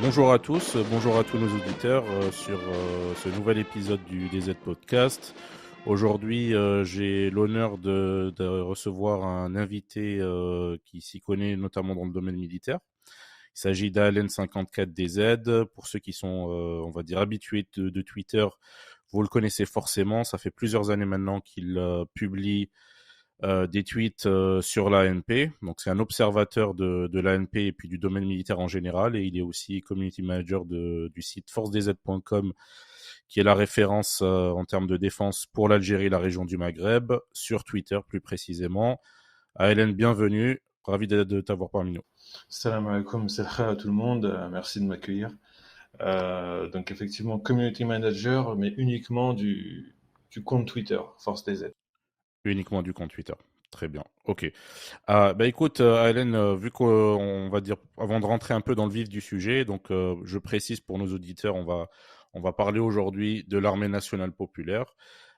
Bonjour à tous, bonjour à tous nos auditeurs sur ce nouvel épisode du DZ Podcast. Aujourd'hui, j'ai l'honneur de recevoir un invité qui s'y connaît notamment dans le domaine militaire. Il s'agit d'Alen54DZ. Pour ceux qui sont, on va dire, habitués de Twitter, vous le connaissez forcément. Ça fait plusieurs années maintenant qu'il publie des tweets sur l'ANP. Donc, c'est un observateur de l'ANP et puis du domaine militaire en général. Et il est aussi community manager du site forcedz.com, qui est la référence en termes de défense pour l'Algérie et la région du Maghreb, sur Twitter plus précisément. Hélène, bienvenue. Ravi de t'avoir parmi nous. Salam alaikum, c'est à tout le monde. Merci de m'accueillir. Donc, effectivement, community manager, mais uniquement du compte Twitter, Force DZ. Uniquement du compte Twitter. Très bien. Ok. Écoute, Hélène, vu qu'on va dire, avant de rentrer un peu dans le vif du sujet, donc je précise pour nos auditeurs, on va parler aujourd'hui de l'armée nationale populaire.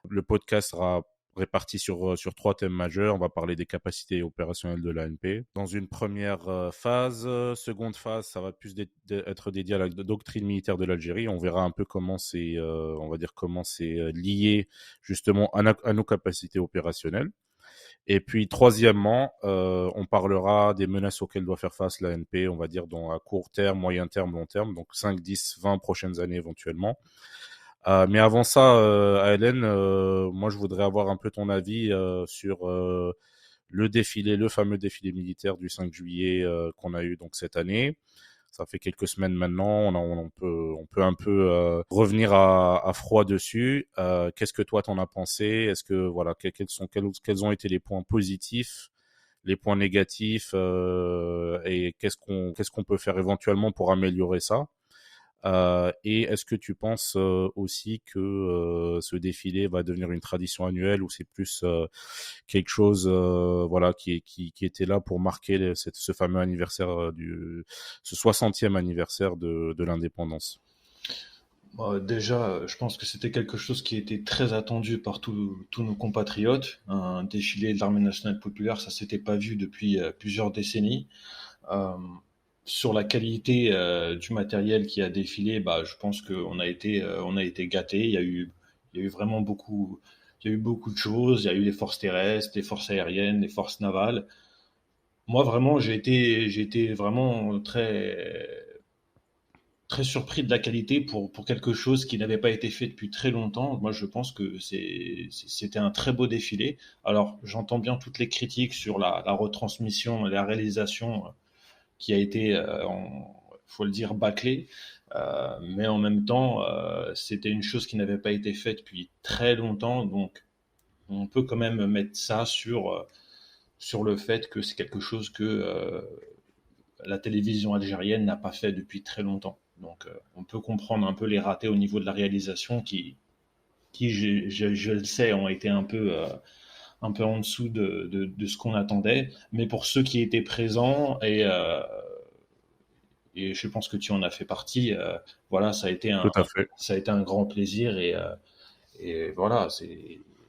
Le podcast sera réparti sur 3 thèmes majeurs. On va parler des capacités opérationnelles de l'ANP. Dans une première phase, seconde phase, ça va plus être dédié à la doctrine militaire de l'Algérie. On verra un peu comment c'est, on va dire comment c'est lié justement à nos capacités opérationnelles. Et puis, troisièmement, on parlera des menaces auxquelles doit faire face l'ANP, on va dire, à court terme, moyen terme, long terme, donc 5, 10, 20 prochaines années éventuellement. Mais avant ça, Hélène, moi, je voudrais avoir un peu ton avis sur le fameux défilé militaire du 5 juillet qu'on a eu donc cette année. Ça fait quelques semaines maintenant, on peut un peu revenir à froid dessus. Qu'est-ce que toi t'en as pensé? Est-ce que voilà, quels ont été les points positifs, les points négatifs, et qu'est-ce qu'on peut faire éventuellement pour améliorer ça? Et est-ce que tu penses aussi que ce défilé va devenir une tradition annuelle, ou c'est plus quelque chose voilà, qui était là pour marquer ce fameux anniversaire, ce 60e anniversaire de l'indépendance? Déjà, je pense que c'était quelque chose qui était très attendu par tous nos compatriotes. Un défilé de l'armée nationale populaire, ça s'était pas vu depuis plusieurs décennies. Euh, sur la qualité du matériel qui a défilé, je pense on a été gâtés. Il y a eu vraiment il y a eu beaucoup de choses. Il y a eu les forces terrestres, les forces aériennes, les forces navales. Moi, vraiment, j'ai été vraiment très surpris de la qualité pour quelque chose qui n'avait pas été fait depuis très longtemps. Moi, je pense que c'était un très beau défilé. Alors, j'entends bien toutes les critiques sur la retransmission, la réalisation qui a été, faut le dire, bâclée. Mais en même temps, c'était une chose qui n'avait pas été faite depuis très longtemps. Donc, on peut quand même mettre ça sur le fait que c'est quelque chose que la télévision algérienne n'a pas fait depuis très longtemps. Donc, on peut comprendre un peu les ratés au niveau de la réalisation qui je le sais, ont été un peu en dessous de ce qu'on attendait. Mais pour ceux qui étaient présents, et je pense que tu en as fait partie, voilà, Tout à fait. ça a été un grand plaisir. Et voilà,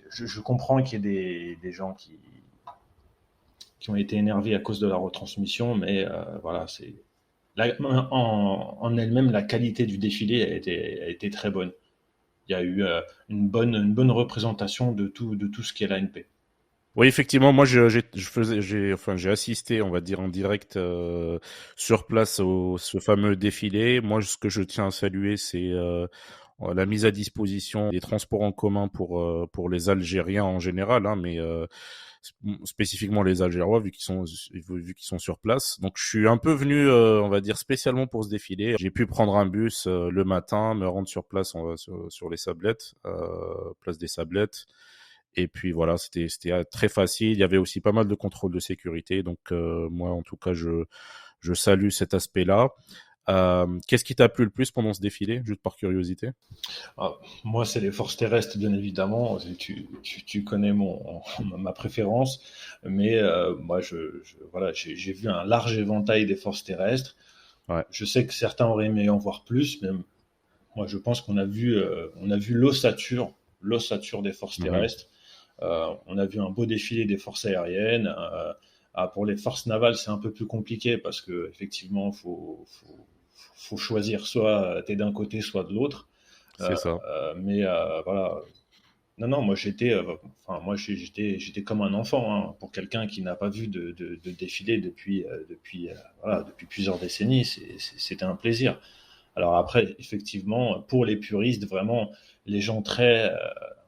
je comprends qu'il y ait des gens qui ont été énervés à cause de la retransmission, mais voilà, en elle-même, la qualité du défilé a été très bonne. Il y a eu une bonne représentation de tout ce qu'est l'ANP. Oui, effectivement, moi, j'ai assisté, on va dire, en direct sur place ce fameux défilé. Moi, ce que je tiens à saluer, c'est la mise à disposition des transports en commun pour les Algériens en général, hein, mais spécifiquement les Algérois, vu qu'ils sont sur place. Donc, je suis un peu venu, on va dire, spécialement pour ce défilé. J'ai pu prendre un bus le matin, me rendre sur place sur les Sablettes, place des Sablettes. Et puis voilà, c'était très facile. Il y avait aussi pas mal de contrôles de sécurité. Donc moi, en tout cas, je salue cet aspect-là. Qu'est-ce qui t'a plu le plus pendant ce défilé, juste par curiosité? Ah, moi, c'est les forces terrestres, bien évidemment. Tu connais ma préférence. Mais moi, voilà, j'ai vu un large éventail des forces terrestres. Ouais. Je sais que certains auraient aimé en voir plus, mais moi, je pense on a vu l'ossature des forces Mhm. terrestres. On a vu un beau défilé des forces aériennes. Pour les forces navales, c'est un peu plus compliqué parce que effectivement, faut choisir, soit tu es d'un côté, soit de l'autre. C'est ça. Mais voilà. Non, non, moi j'étais comme un enfant, hein, pour quelqu'un qui n'a pas vu de défilé voilà, depuis plusieurs décennies. C'était un plaisir. Alors après, effectivement, pour les puristes, vraiment, les gens on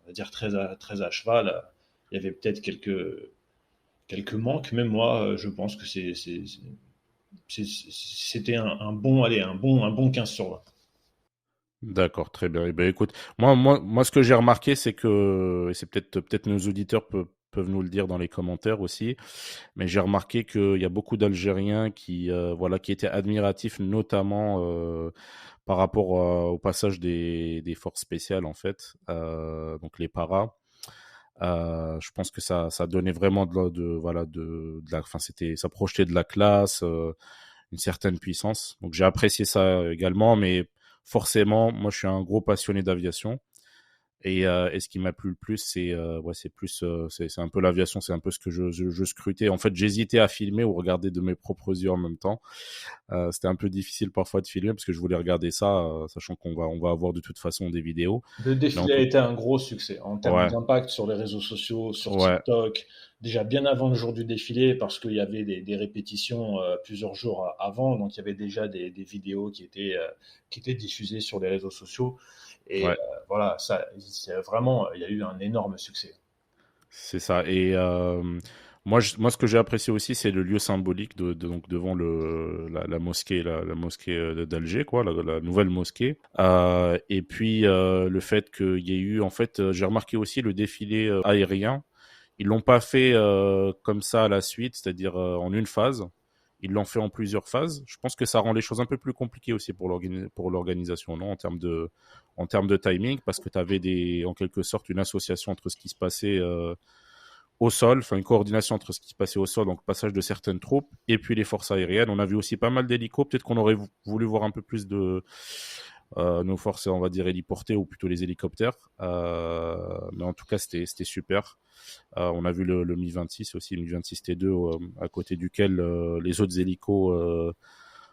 va dire très à cheval, il y avait peut-être quelques manques. Même moi, je pense que c'était un bon 15 sur 20. D'accord, très bien. Eh ben, écoute, moi, ce que j'ai remarqué, c'est que, et c'est peut-être nos auditeurs peuvent nous le dire dans les commentaires aussi, mais j'ai remarqué qu'il y a beaucoup d'Algériens voilà, qui étaient admiratifs, notamment par rapport au passage des forces spéciales, en fait, donc les paras. Je pense que ça donnait vraiment voilà, enfin, ça projetait de la classe, une certaine puissance. Donc j'ai apprécié ça également, mais forcément, moi je suis un gros passionné d'aviation. Et ce qui m'a plu le plus, c'est un peu l'aviation, c'est un peu ce que je scrutais. En fait, j'hésitais à filmer ou regarder de mes propres yeux en même temps. C'était un peu difficile parfois de filmer parce que je voulais regarder ça, sachant on va avoir de toute façon des vidéos. Le Mais en défilé a tout, été un gros succès en termes ouais, d'impact sur les réseaux sociaux, sur ouais, TikTok, déjà bien avant le jour du défilé, parce qu'il y avait des répétitions plusieurs jours avant, donc il y avait déjà des vidéos qui étaient diffusées sur les réseaux sociaux. Et ouais. voilà, c'est vraiment, il y a eu un énorme succès. C'est ça. Et moi, ce que j'ai apprécié aussi, c'est le lieu symbolique donc devant la mosquée, la mosquée d'Alger, quoi, la nouvelle mosquée. Et puis le fait qu'il y ait eu, en fait, j'ai remarqué aussi le défilé aérien. Ils l'ont pas fait comme ça à la suite, c'est-à-dire en une phase. Ils l'ont fait en plusieurs phases. Je pense que ça rend les choses un peu plus compliquées aussi pour l'organisation, non, en termes de timing, parce que tu avais en quelque sorte une association entre ce qui se passait au sol, enfin une coordination entre ce qui se passait au sol, donc le passage de certaines troupes, et puis les forces aériennes. On a vu aussi pas mal d'hélicos. Peut-être qu'on aurait voulu voir un peu plus de nos forces, on va dire, héliportées, ou plutôt les hélicoptères. Mais en tout cas, c'était super. On a vu le Mi-26 aussi, le Mi-26 T2, à côté duquel les autres hélicos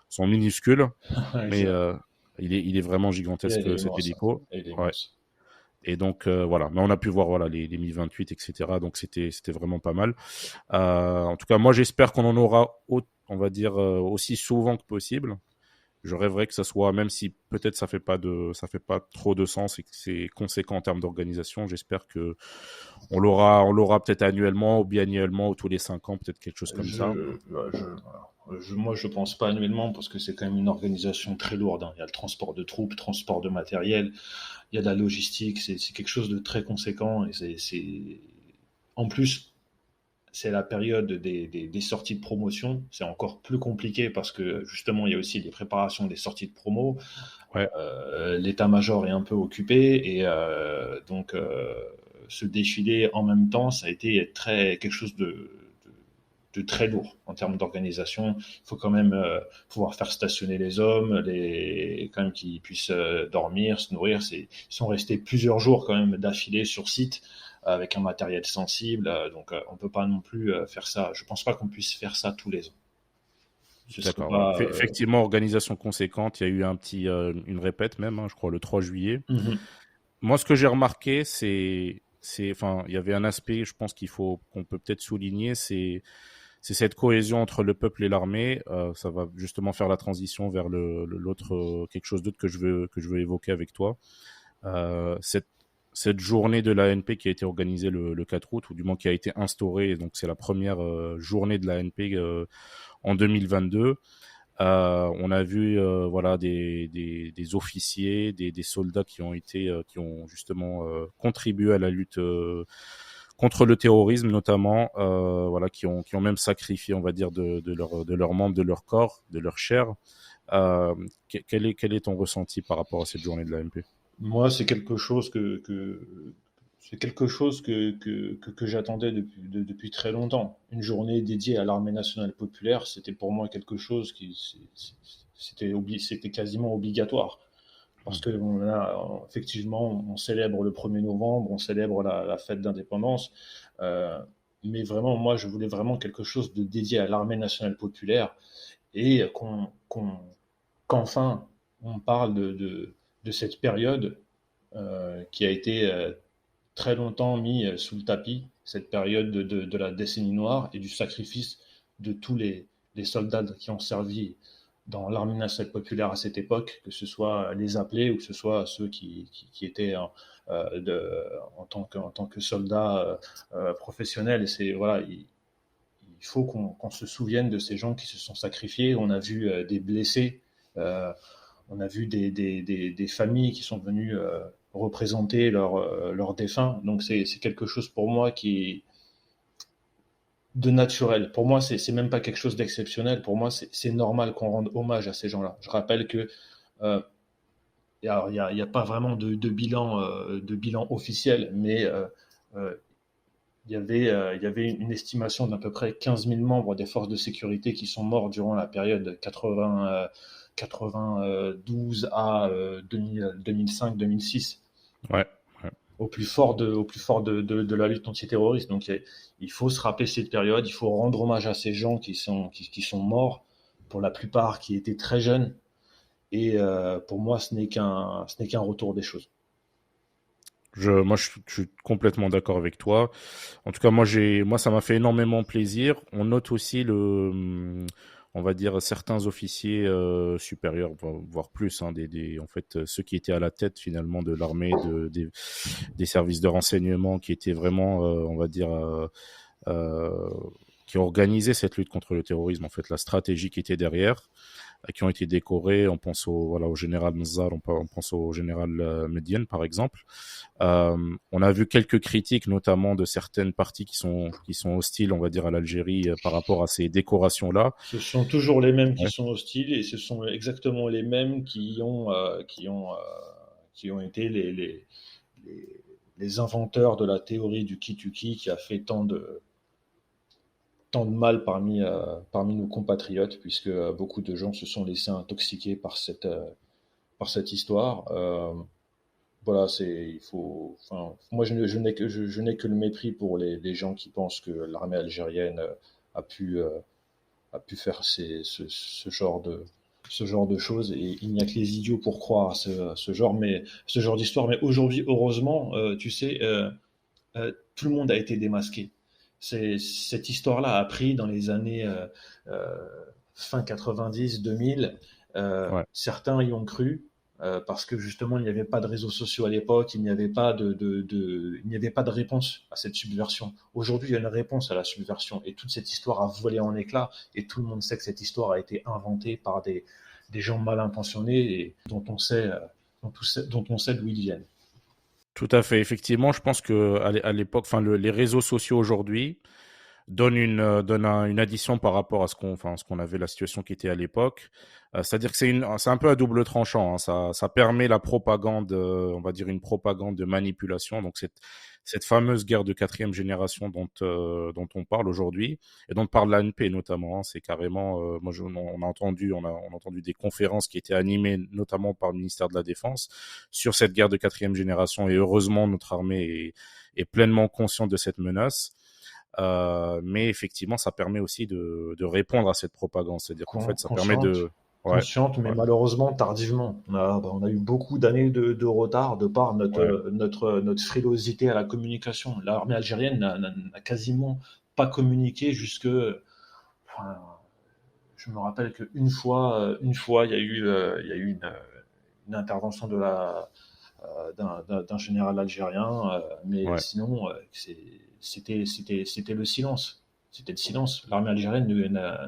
sont minuscules, mais Exact. il est vraiment Il gigantesque est cet immense, hein. hélico. Il est Ouais. immense. Et donc voilà, mais on a pu voir voilà les Mi-28, etc. Donc c'était vraiment pas mal. En tout cas, moi j'espère qu'on en aura, on va dire, aussi souvent que possible. Je rêverais que ça soit, même si peut-être ça fait pas trop de sens et que c'est conséquent en termes d'organisation. J'espère que on l'aura peut-être annuellement ou biannuellement ou tous les 5 ans, peut-être quelque chose comme ça. Moi, je pense pas annuellement parce que c'est quand même une organisation très lourde, hein. Il y a le transport de troupes, transport de matériel, il y a de la logistique, c'est quelque chose de très conséquent et en plus, c'est la période des sorties de promotion. C'est encore plus compliqué parce que justement, il y a aussi les préparations des sorties de promo. Ouais, L'état-major est un peu occupé et donc ce défilé en même temps, ça a été quelque chose de très lourd en termes d'organisation. Il faut quand même pouvoir faire stationner les hommes, quand même qu'ils puissent dormir, se nourrir. Ils sont restés plusieurs jours quand même d'affilée sur site avec un matériel sensible. Donc on peut pas non plus faire ça. Je pense pas qu'on puisse faire ça tous les ans. Ce serait d'accord. Ouais. pas. Effectivement, organisation conséquente. Il y a eu une répète même, hein, je crois, le 3 juillet. Mhm. Moi, ce que j'ai remarqué, enfin, il y avait un aspect, je pense qu'on peut peut-être souligner, c'est cette cohésion entre le peuple et l'armée. Ça va justement faire la transition vers l'autre, quelque chose d'autre que je veux évoquer avec toi. Euh, cette, cette journée de l'ANP qui a été organisée le 4 août, ou du moins qui a été instaurée, donc c'est la première journée de l'ANP en 2022. On a vu voilà des officiers, des soldats qui ont justement contribué à la lutte contre le terrorisme notamment, voilà qui ont même sacrifié, on va dire, de leurs membres, de leur corps, de leur chair. Quel est ton ressenti par rapport à cette journée de l'AMP? Moi, c'est quelque chose c'est quelque chose que j'attendais depuis très longtemps. Une journée dédiée à l'armée nationale populaire, c'était pour moi quelque chose c'était quasiment obligatoire. Parce que effectivement, on célèbre le 1er novembre, on célèbre la fête d'indépendance. Euh, mais vraiment, moi, je voulais vraiment quelque chose de dédié à l'armée nationale populaire et qu'enfin on parle de cette période qui a été très longtemps mis sous le tapis, cette période de la décennie noire et du sacrifice de tous les soldats qui ont servi dans l'armée nationale populaire à cette époque, que ce soit les appelés ou que ce soit ceux qui étaient en tant que soldats professionnels. Et c'est voilà, il faut qu'on se souvienne de ces gens qui se sont sacrifiés. On a vu des blessés, on a vu des familles qui sont venues représenter leurs défunts. Donc c'est quelque chose pour moi qui est de naturel. Pour moi, c'est même pas quelque chose d'exceptionnel. Pour moi, c'est normal qu'on rende hommage à ces gens-là. Je rappelle que il y a pas vraiment de bilan officiel, mais il y avait une estimation d'à peu près 15 000 membres des forces de sécurité qui sont morts durant la période 92 à 2005-2006, Ouais, ouais. au plus fort de la lutte antiterroriste. Donc il faut se rappeler cette période, il faut rendre hommage à ces gens qui sont morts, pour la plupart qui étaient très jeunes. Et pour moi, ce n'est qu'un retour des choses. Je suis complètement d'accord avec toi. En tout cas, moi, ça m'a fait énormément plaisir. On note aussi on va dire certains officiers supérieurs, voire plus, hein, en fait, ceux qui étaient à la tête finalement de l'armée, des services de renseignement, qui étaient vraiment, on va dire, euh, qui organisaient cette lutte contre le terrorisme. En fait, la stratégie qui était derrière, qui ont été décorés. On pense au général Mzar, on pense au général Medienne, par exemple. On a vu quelques critiques, notamment de certaines parties qui sont hostiles, on va dire, à l'Algérie par rapport à ces décorations-là. Ce sont toujours les mêmes qui Ouais. sont hostiles et ce sont exactement les mêmes qui ont été les, les inventeurs de la théorie du Kituki qui a fait tant de mal parmi nos compatriotes, puisque beaucoup de gens se sont laissés intoxiquer par cette histoire. Voilà, il faut, enfin, moi je n'ai que le mépris pour les gens qui pensent que l'armée algérienne a pu, euh, a pu faire ce genre de choses, et il n'y a que les idiots pour croire à ce genre d'histoire. Mais aujourd'hui, heureusement, tu sais, tout le monde a été démasqué. Cette histoire-là a pris dans les années euh, fin 90, 2000. Ouais. Certains y ont cru. Parce que justement, il n'y avait pas de réseaux sociaux à l'époque, il n'y avait pas il n'y avait pas de réponse à cette subversion. Aujourd'hui, il y a une réponse à la subversion, et toute cette histoire a volé en éclats, et tout le monde sait que cette histoire a été inventée par des gens mal intentionnés et dont on sait d'où ils viennent. Tout à fait. Effectivement, je pense que à l'époque, enfin, les réseaux sociaux aujourd'hui donnent une addition par rapport à ce qu'on avait, la situation qui était à l'époque. C'est-à-dire que c'est un peu à double tranchant, hein. Ça permet la propagande, on va dire une propagande de manipulation. Donc cette fameuse guerre de quatrième génération dont on parle aujourd'hui et dont parle l'ANP notamment, hein. C'est carrément, on a entendu des conférences qui étaient animées notamment par le ministère de la Défense sur cette guerre de quatrième génération. Et heureusement, notre armée est pleinement consciente de cette menace. Mais effectivement, ça permet aussi de répondre à cette propagande. C'est-à-dire qu'en fait, ça permet Consciente, de... Ouais, consciente, mais ouais, malheureusement tardivement. On a eu beaucoup d'années de retard de par ouais. notre frilosité à la communication. L'armée algérienne n'a quasiment pas communiqué jusque. Enfin, je me rappelle une fois, il y a eu une intervention d'un général algérien, mais Ouais. sinon, c'était le silence. C'était le silence. L'armée algérienne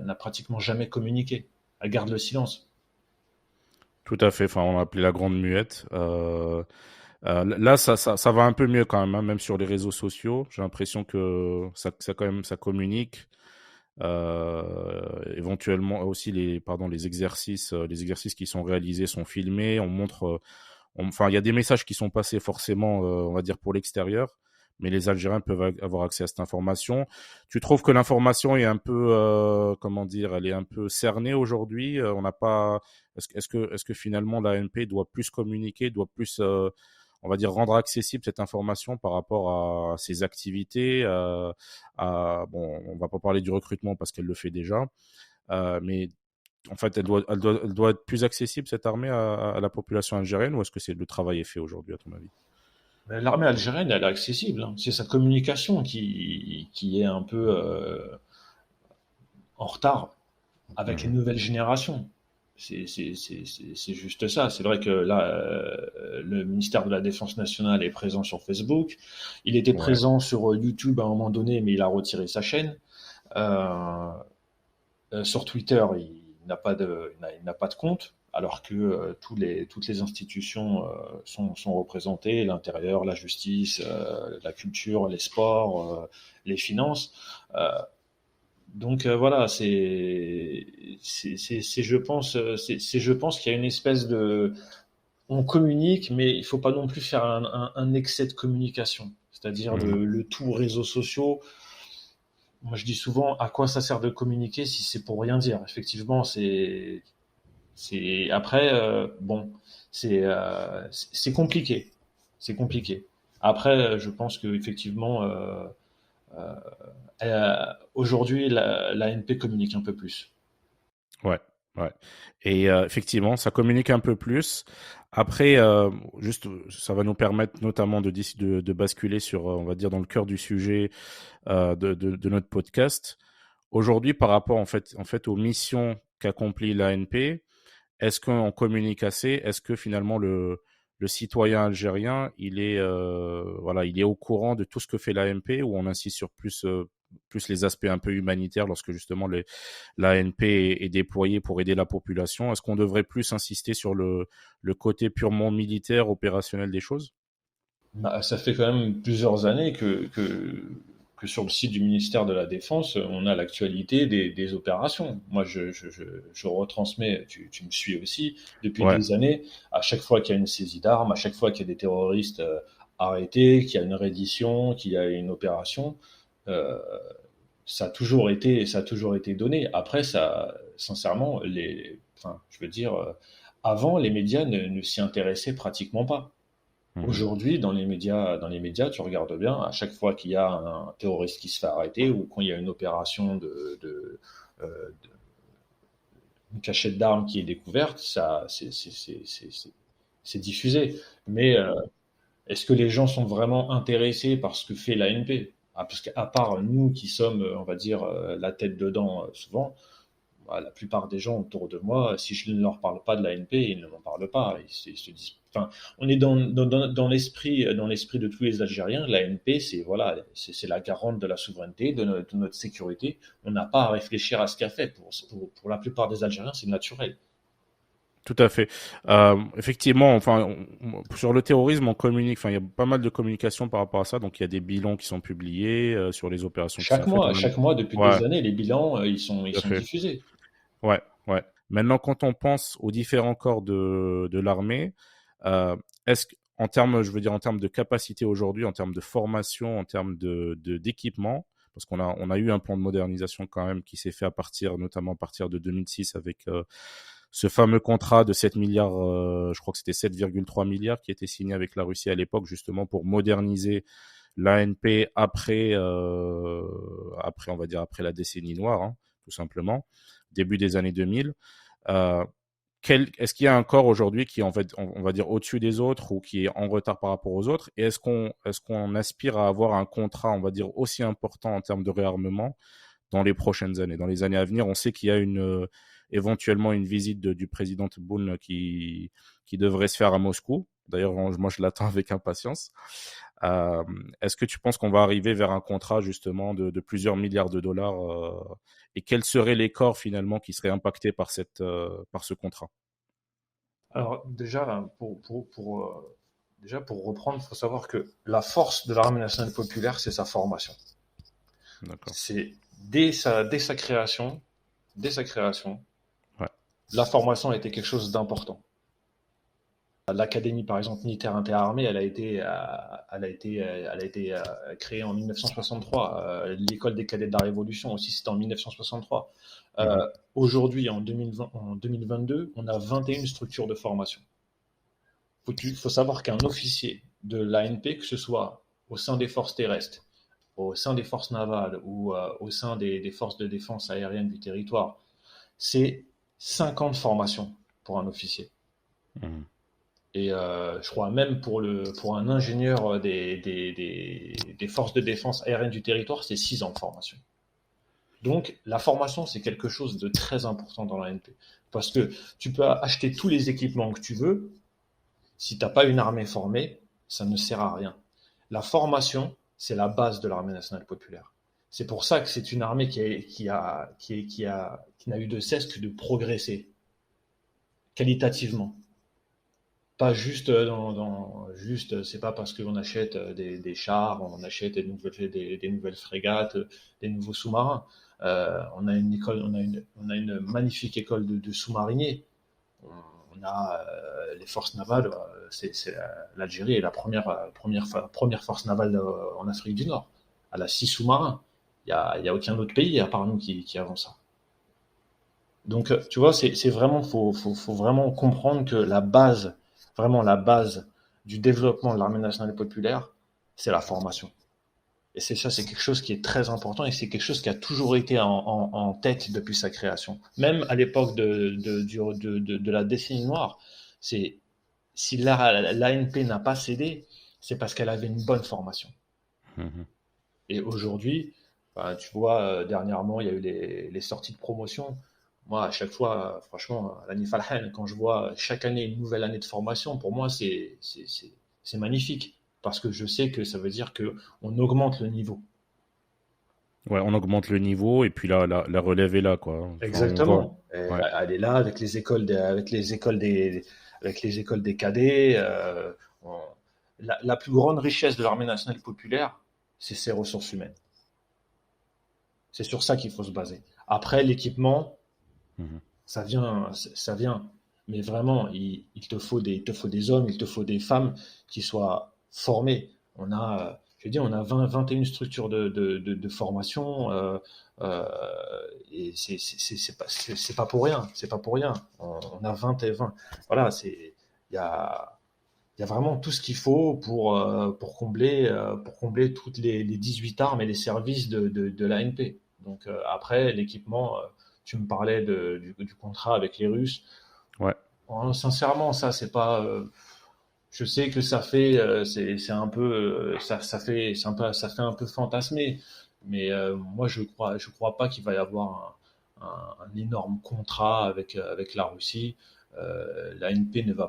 n'a pratiquement jamais communiqué. Elle garde le silence. Tout à fait. Enfin, on l'a appelé la grande muette. Là, ça va un peu mieux quand même, hein, même sur les réseaux sociaux. J'ai l'impression que quand même, ça communique. Éventuellement aussi les exercices qui sont réalisés sont filmés. On montre, enfin, il y a des messages qui sont passés forcément, on va dire pour l'extérieur, mais les Algériens peuvent avoir accès à cette information. Tu trouves que l'information est un peu, comment dire, elle est un peu cernée aujourd'hui. On n'a pas, est-ce que finalement l'ANP doit plus communiquer, doit plus on va dire rendre accessible cette information par rapport à ses activités, bon, on va pas parler du recrutement parce qu'elle le fait déjà, mais en fait, elle doit être plus accessible, cette armée, à la population algérienne, ou est-ce que le travail est fait aujourd'hui, à ton avis? L'armée algérienne, elle est accessible, hein. C'est sa communication qui est un peu en retard avec les Mhm. nouvelles générations. C'est juste ça. C'est vrai que là, le ministère de la Défense nationale est présent sur Facebook. Il était Ouais, présent sur YouTube à un moment donné, mais il a retiré sa chaîne. Euh, sur Twitter, il n'a pas de compte, alors que toutes les institutions sont représentées, l'intérieur, la justice, la culture, les sports, les finances. Euh, donc voilà, je pense qu'il y a une espèce de, on communique, mais il faut pas non plus faire un excès de communication, c'est-à-dire mhm. le tout réseaux sociaux. Moi, je dis souvent, à quoi ça sert de communiquer si c'est pour rien dire? Effectivement, c'est après, bon, c'est compliqué, c'est compliqué. Après, je pense que effectivement, euh, aujourd'hui, l'ANP communique un peu plus. Ouais, ouais. Et effectivement, ça communique un peu plus. Après, juste, ça va nous permettre notamment de basculer sur, on va dire, dans le cœur du sujet de notre podcast. Aujourd'hui, par rapport en fait aux missions qu'accomplit l'ANP, est-ce qu'on communique assez? Est-ce que finalement le citoyen algérien, voilà, il est au courant de tout ce que fait l'ANP, ou on insiste sur plus les aspects un peu humanitaires lorsque justement l'ANP est déployée pour aider la population? Est-ce qu'on devrait plus insister sur le côté purement militaire, opérationnel des choses? Bah, ça fait quand même plusieurs années que sur le site du ministère de la Défense, on a l'actualité des opérations. Moi, je retransmets, tu me suis aussi, depuis Ouais. des années, à chaque fois qu'il y a une saisie d'armes, à chaque fois qu'il y a des terroristes arrêtés, qu'il y a une reddition, qu'il y a une opération, euh, ça a toujours été donné. Après, ça, sincèrement, enfin, je veux dire, avant, les médias ne s'y intéressaient pratiquement pas. Mhm. Aujourd'hui, dans les médias, tu regardes bien, à chaque fois qu'il y a un terroriste qui se fait arrêter ou quand il y a une opération une cachette d'armes qui est découverte, ça, c'est diffusé. Mais est-ce que les gens sont vraiment intéressés par ce que fait l'ANP? Ah, parce qu'à part nous qui sommes, on va dire, la tête dedans souvent, bah, la plupart des gens autour de moi, si je ne leur parle pas de l'ANP, ils ne m'en parlent pas. Ils se disent, enfin, on est dans l'esprit de tous les Algériens. L'ANP, c'est voilà, c'est la garante de la souveraineté, de notre sécurité. On n'a pas à réfléchir à ce qu'elle fait. Pour la plupart des Algériens, c'est naturel. Tout à fait. Effectivement, enfin, sur le terrorisme, on communique. Enfin, il y a pas mal de communication par rapport à ça. Donc, il y a des bilans qui sont publiés sur les opérations qui sont faites. Chaque mois, depuis Ouais, des années, les bilans, ils tout à sont fait. diffusés. Ouais, ouais. Maintenant, quand on pense aux différents corps de l'armée, est-ce en termes, je veux dire, en termes de capacité aujourd'hui, en termes de formation, en termes d'équipement, parce on a eu un plan de modernisation quand même qui s'est fait notamment à partir de 2006 avec ce fameux contrat de 7 milliards, je crois que c'était 7,3 milliards qui était signé avec la Russie à l'époque, justement pour moderniser l'ANP après, on va dire, après la décennie noire, hein, tout simplement, début des années 2000. Euh, est-ce qu'il y a un corps aujourd'hui qui est, en fait, on va dire, au-dessus des autres ou qui est en retard par rapport aux autres? Et est-ce qu'on aspire à avoir un contrat, on va dire, aussi important en termes de réarmement dans les prochaines années, dans les années à venir? On sait qu'il y a éventuellement une visite du président Tebboune qui devrait se faire à Moscou. D'ailleurs, moi, je l'attends avec impatience. Euh, Est-ce que tu penses qu'on va arriver vers un contrat justement de plusieurs milliards de dollars, et quels seraient les corps finalement qui seraient impactés par ce contrat? Alors déjà, déjà pour reprendre, il faut savoir que la force de l'armée nationale populaire, c'est sa formation. D'accord. C'est dès sa création, Ouais. la formation a été quelque chose d'important. L'académie, par exemple, militaire interarmée, elle a été créée en 1963. L'école des cadets de la Révolution aussi, c'était en 1963. Mhm. Aujourd'hui, en 2022, on a 21 structures de formation. Il faut savoir qu'un officier de l'ANP, que ce soit au sein des forces terrestres, au sein des forces navales ou au sein des forces de défense aérienne du territoire, c'est 5 ans de formation pour un officier. Mhm. Et je crois même pour un ingénieur des forces de défense aérienne du territoire, c'est 6 ans de formation. Donc la formation, c'est quelque chose de très important dans l'ANP. Parce que tu peux acheter tous les équipements que tu veux, si tu n'as pas une armée formée, ça ne sert à rien. La formation, c'est la base de l'armée nationale populaire. C'est pour ça que c'est une armée qui n'a eu de cesse que de progresser qualitativement. Pas juste juste, c'est pas parce qu'on achète des chars, on achète des nouvelles frégates, des nouveaux sous-marins. On a une école, on a une magnifique école de sous-mariniers. On a les forces navales. L'Algérie est la première force navale en Afrique du Nord. Elle a 6 sous-marins. Il y a aucun autre pays à part nous qui avons ça. Donc, tu vois, c'est vraiment, faut vraiment comprendre que vraiment la base du développement de l'armée nationale populaire, c'est la formation. Et c'est quelque chose qui est très important et c'est quelque chose qui a toujours été en tête depuis sa création. Même à l'époque de la décennie noire, c'est, si l'ANP n'a pas cédé, c'est parce qu'elle avait une bonne formation. Mhm. Et aujourd'hui, bah, tu vois, dernièrement, il y a eu les sorties de promotion. Moi, à chaque fois, franchement, l'année Falhan, quand je vois chaque année une nouvelle année de formation, pour moi, c'est magnifique. Parce que je sais que ça veut dire qu'on augmente le niveau. Ouais, on augmente le niveau et puis la relève est là, quoi. Enfin, on voit. Exactement. Et Ouais. elle est là avec les écoles des cadets. La plus grande richesse de l'armée nationale populaire, c'est ses ressources humaines. C'est sur ça qu'il faut se baser. Après, l'équipement, Mhm. ça vient. Mais vraiment, il te faut des hommes, il te faut des femmes qui soient formés. Je veux dire, on a 21 structures de formation, euh, et c'est pas pour rien. C'est pas pour rien. On a 20 et 20. Voilà, il y a vraiment tout ce qu'il faut pour combler toutes les 18 armes et les services de l'ANP. Donc après, l'équipement, tu me parlais du contrat avec les Russes. Ouais. Bon, sincèrement, ça, c'est pas. Je sais que ça fait, c'est un peu, ça fait un peu fantasmer. Mais moi, je crois pas qu'il va y avoir un énorme contrat avec la Russie. L'ANP ne va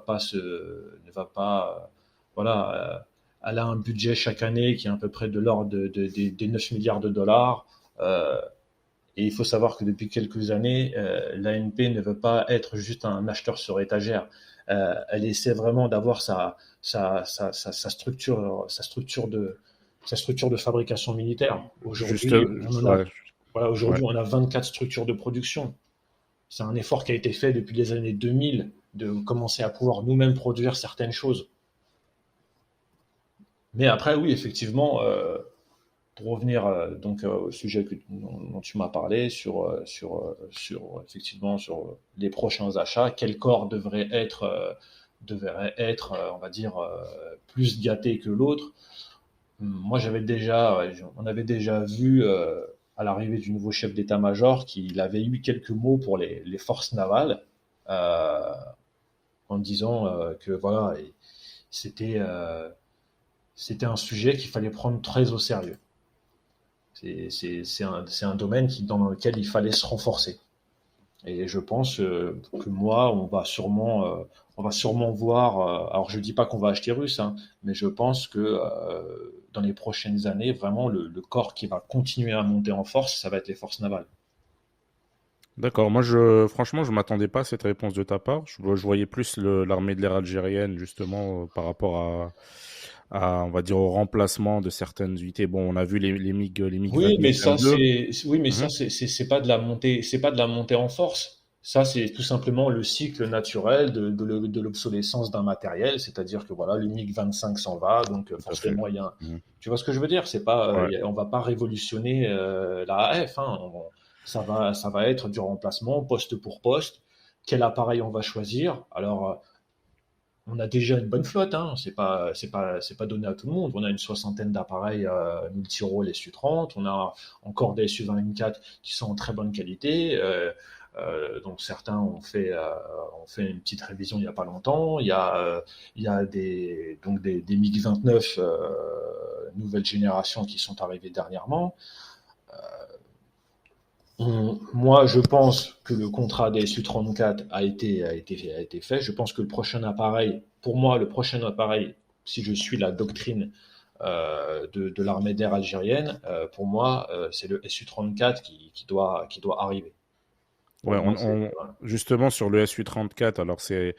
pas, voilà, elle a un budget chaque année qui est à peu près de l'ordre des 9 milliards de dollars. Euh, et il faut savoir que depuis quelques années, l'ANP ne veut pas être juste un acheteur sur étagère. Elle essaie vraiment d'avoir sa structure de fabrication militaire. Juste, Aujourd'hui, on en a, ouais, voilà, ouais. aujourd'hui, on a 24 structures de production. C'est un effort qui a été fait depuis les années 2000 de commencer à pouvoir nous-mêmes produire certaines choses. Mais après, oui, effectivement, pour revenir au sujet dont tu m'as parlé effectivement sur les prochains achats, quel corps devrait être on va dire plus gâté que l'autre. Moi on avait déjà vu à l'arrivée du nouveau chef d'état-major qu'il avait eu quelques mots pour les forces navales euh, en disant que voilà c'était euh, c'était un sujet qu'il fallait prendre très au sérieux. C'est un domaine dans lequel il fallait se renforcer. Et je pense que moi, on va sûrement voir. Alors, je dis pas qu'on va acheter russe, hein, mais je pense que dans les prochaines années, vraiment, le corps qui va continuer à monter en force, ça va être les forces navales. D'accord. Moi, franchement, je m'attendais pas à cette réponse de ta part. Je voyais plus l'armée de l'air algérienne, justement, par rapport on va dire, au remplacement de certaines unités. Bon, on a vu Oui, mais ça, 22. Mhm. c'est pas de la montée, c'est pas de la montée en force. Ça, c'est tout simplement le cycle naturel de l'obsolescence d'un matériel, c'est-à-dire que voilà, le MiG 25 s'en va, donc Tout à fait. forcément il y a un... Mhm. Tu vois ce que je veux dire? C'est pas, Ouais. on va pas révolutionner la AF, hein. Ça va être du remplacement poste pour poste. Quel appareil on va choisir? Alors, on a déjà une bonne flotte, hein. C'est pas donné à tout le monde. On a une soixantaine d'appareils multirôles et Su-30. On a encore des Su-24 qui sont en très bonne qualité. Donc certains ont fait une petite révision il n'y a pas longtemps. Il y a des MiG-29 nouvelle génération qui sont arrivés dernièrement. Moi, je pense que le contrat des Su-34 a été fait. Je pense que le prochain appareil, pour moi, le prochain appareil, si je suis la doctrine de l'armée d'air algérienne, pour moi, c'est le Su-34 qui doit arriver. Pour Ouais, moi, justement sur le Su-34, alors c'est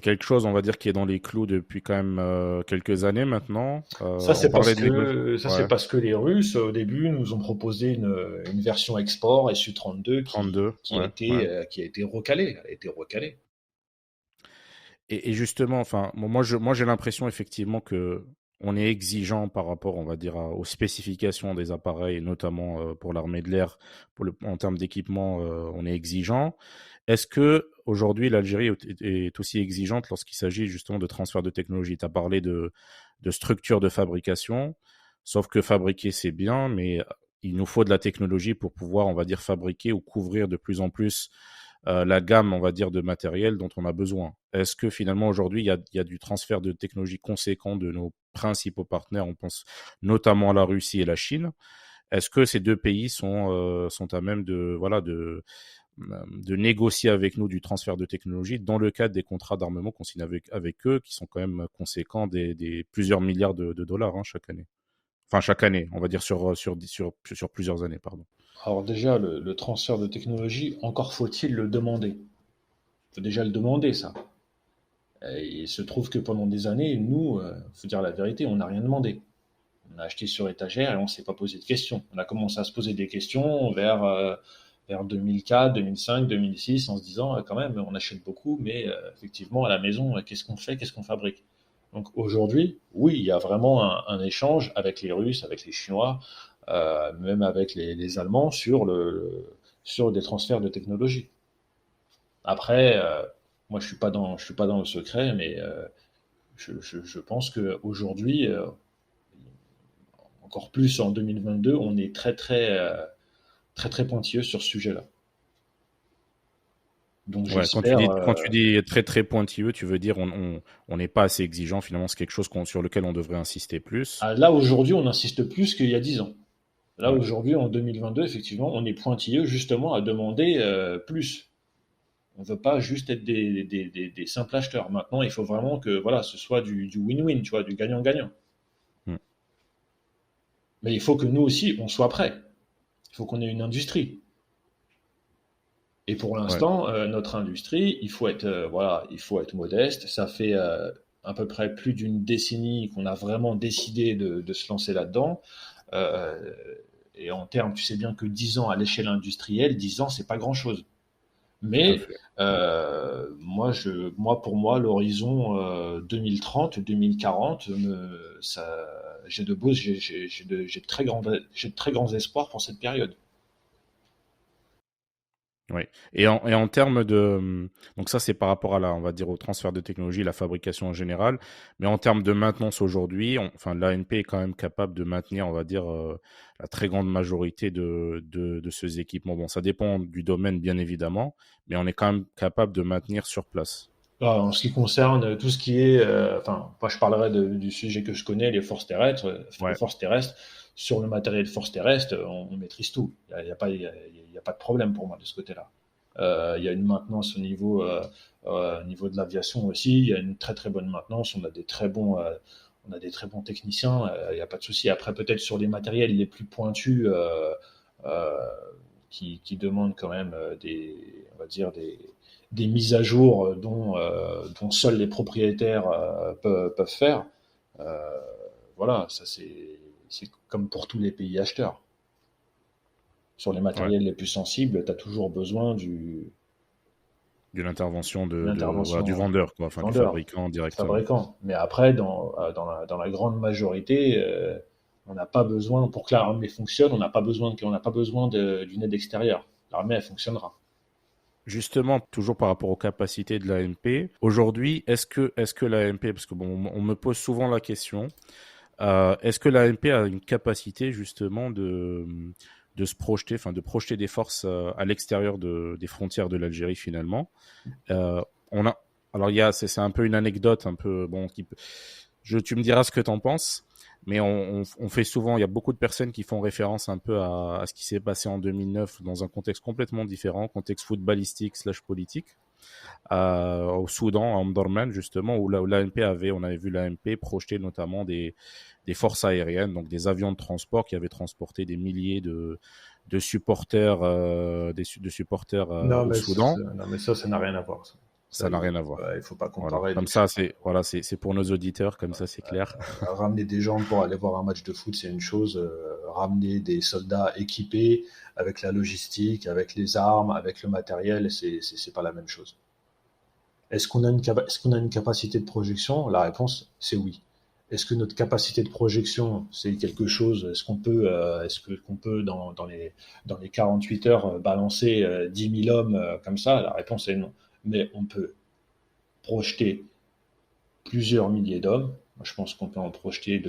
quelque chose, on va dire, qui est dans les clous depuis quand même quelques années maintenant. ça, On parlait de c'est ouais, parce que les Russes, au début, nous ont proposé une version export Su-32 32, ouais, ouais. qui a été recalée. Elle a été recalée. Et justement, enfin, moi j'ai l'impression effectivement que on est exigeant par rapport, on va dire, aux spécifications des appareils, notamment pour l'armée de l'air, en termes d'équipement, on est exigeant. Est-ce que aujourd'hui l'Algérie est aussi exigeante lorsqu'il s'agit justement de transfert de technologie? Tu as parlé de structure de fabrication, sauf que fabriquer c'est bien, mais il nous faut de la technologie pour pouvoir, on va dire, fabriquer ou couvrir de plus en plus la gamme, on va dire, de matériel dont on a besoin. Est-ce que finalement aujourd'hui, il y a du transfert de technologie conséquent de nos principaux partenaires, on pense notamment à la Russie et la Chine. Est-ce que ces deux pays sont à même de négocier avec nous du transfert de technologie dans le cadre des contrats d'armement qu'on signe avec eux, qui sont quand même conséquents des plusieurs milliards de dollars chaque année. Enfin, chaque année, on va dire sur plusieurs années, pardon. Alors déjà, le transfert de technologie, encore faut-il le demander. Il faut déjà le demander, ça. Et il se trouve que pendant des années, nous, faut dire la vérité, on n'a rien demandé. On a acheté sur étagère et on ne s'est pas posé de questions. On a commencé à se poser des questions vers 2004, 2005, 2006, en se disant quand même, on achète beaucoup, mais effectivement, à la maison, qu'est-ce qu'on fait, qu'est-ce qu'on fabrique? Donc aujourd'hui, oui, il y a vraiment un échange avec les Russes, avec les Chinois, même avec les Allemands sur des transferts de technologie. Après, moi, je suis pas dans le secret, mais je pense qu'aujourd'hui, encore plus en 2022, on est très pointilleux sur ce sujet-là. Donc Ouais, j'espère. quand tu dis très très pointilleux, tu veux dire on n'est pas assez exigeant, finalement, c'est quelque chose sur lequel on devrait insister plus. Là aujourd'hui, on insiste plus qu'il y a 10 ans. Là Ouais. aujourd'hui, en 2022, effectivement, on est pointilleux justement à demander plus. On ne veut pas juste être des simples acheteurs. Maintenant, il faut vraiment que voilà, ce soit du win-win, tu vois, du gagnant-gagnant. Mm. Mais il faut que nous aussi, on soit prêts. Il faut qu'on ait une industrie. Et pour Ouais. l'instant, notre industrie, il faut être modeste. Ça fait à peu près plus d'une décennie qu'on a vraiment décidé de se lancer là-dedans. Euh, et en termes, tu sais bien que 10 ans à l'échelle industrielle, 10 ans, c'est pas grand-chose. Tout à Mais fait. pour moi, l'horizon 2030, 2040, j'ai de très grands espoirs pour cette période. Oui. Et en termes donc ça c'est par rapport à on va dire au transfert de technologie, la fabrication en général, mais en termes de maintenance aujourd'hui, enfin l'ANP est quand même capable de maintenir, on va dire, la très grande majorité de ces équipements. Bon, ça dépend du domaine bien évidemment, mais on est quand même capable de maintenir sur place. Alors, en ce qui concerne tout ce qui est, moi je parlerai du sujet que je connais, les Ouais. forces terrestres. Sur le matériel force terrestre, on maîtrise tout. Il y a pas, il y a pas de problème pour moi de ce côté-là. Il y a une maintenance au niveau de l'aviation aussi. Il y a une très bonne maintenance. On a des très bons techniciens. Il n'y a pas de souci. Après, peut-être sur les matériels les plus pointus, euh, qui demandent quand même on va dire des mises à jour dont seuls les propriétaires peuvent faire. Euh, voilà, ça c'est comme pour tous les pays acheteurs. Sur les Ouais. matériels les plus sensibles, tu as toujours besoin D'une intervention d'une voilà, du intervention vendeur, quoi, du enfin du vendeur, fabricant du directement. fabricant. Mais après, dans la grande majorité, on n'a pas besoin, pour que l'armée fonctionne, on n'a pas besoin d'une aide extérieure. L'armée, elle fonctionnera. Justement, toujours par rapport aux capacités de l'ANP, aujourd'hui, est-ce que l'ANP, parce que bon, on me pose souvent la question, est-ce que l'ANP a une capacité justement de de se projeter, enfin de projeter des forces à l'extérieur des frontières de l'Algérie finalement. On a, alors c'est un peu une anecdote, un peu bon, tu me diras ce que t'en penses, mais on fait souvent, il y a beaucoup de personnes qui font référence un peu à ce qui s'est passé en 2009 dans un contexte complètement différent, contexte footballistique / politique. Au Soudan, à Omdurman, justement, où on avait vu l'AMP projeter notamment des forces aériennes, donc des avions de transport qui avaient transporté des milliers de supporters, de supporters au Soudan. Non, mais ça n'a rien à voir. Ça, Ça n'a rien à voir. ouais, il faut pas Voilà. comparer Comme les ça, choses. c'est pour nos auditeurs, comme ça, c'est clair. Ramener des gens pour aller voir un match de foot, c'est une chose. Ramener des soldats équipés avec la logistique, avec les armes, avec le matériel, c'est pas la même chose. Est-ce qu'on a une capacité de projection? La réponse, c'est oui. Est-ce que notre capacité de projection, c'est quelque chose? Qu'on peut dans les 48 heures balancer 10 000 hommes comme ça? La réponse est non. Mais on peut projeter plusieurs milliers d'hommes. Moi, je pense qu'on peut en projeter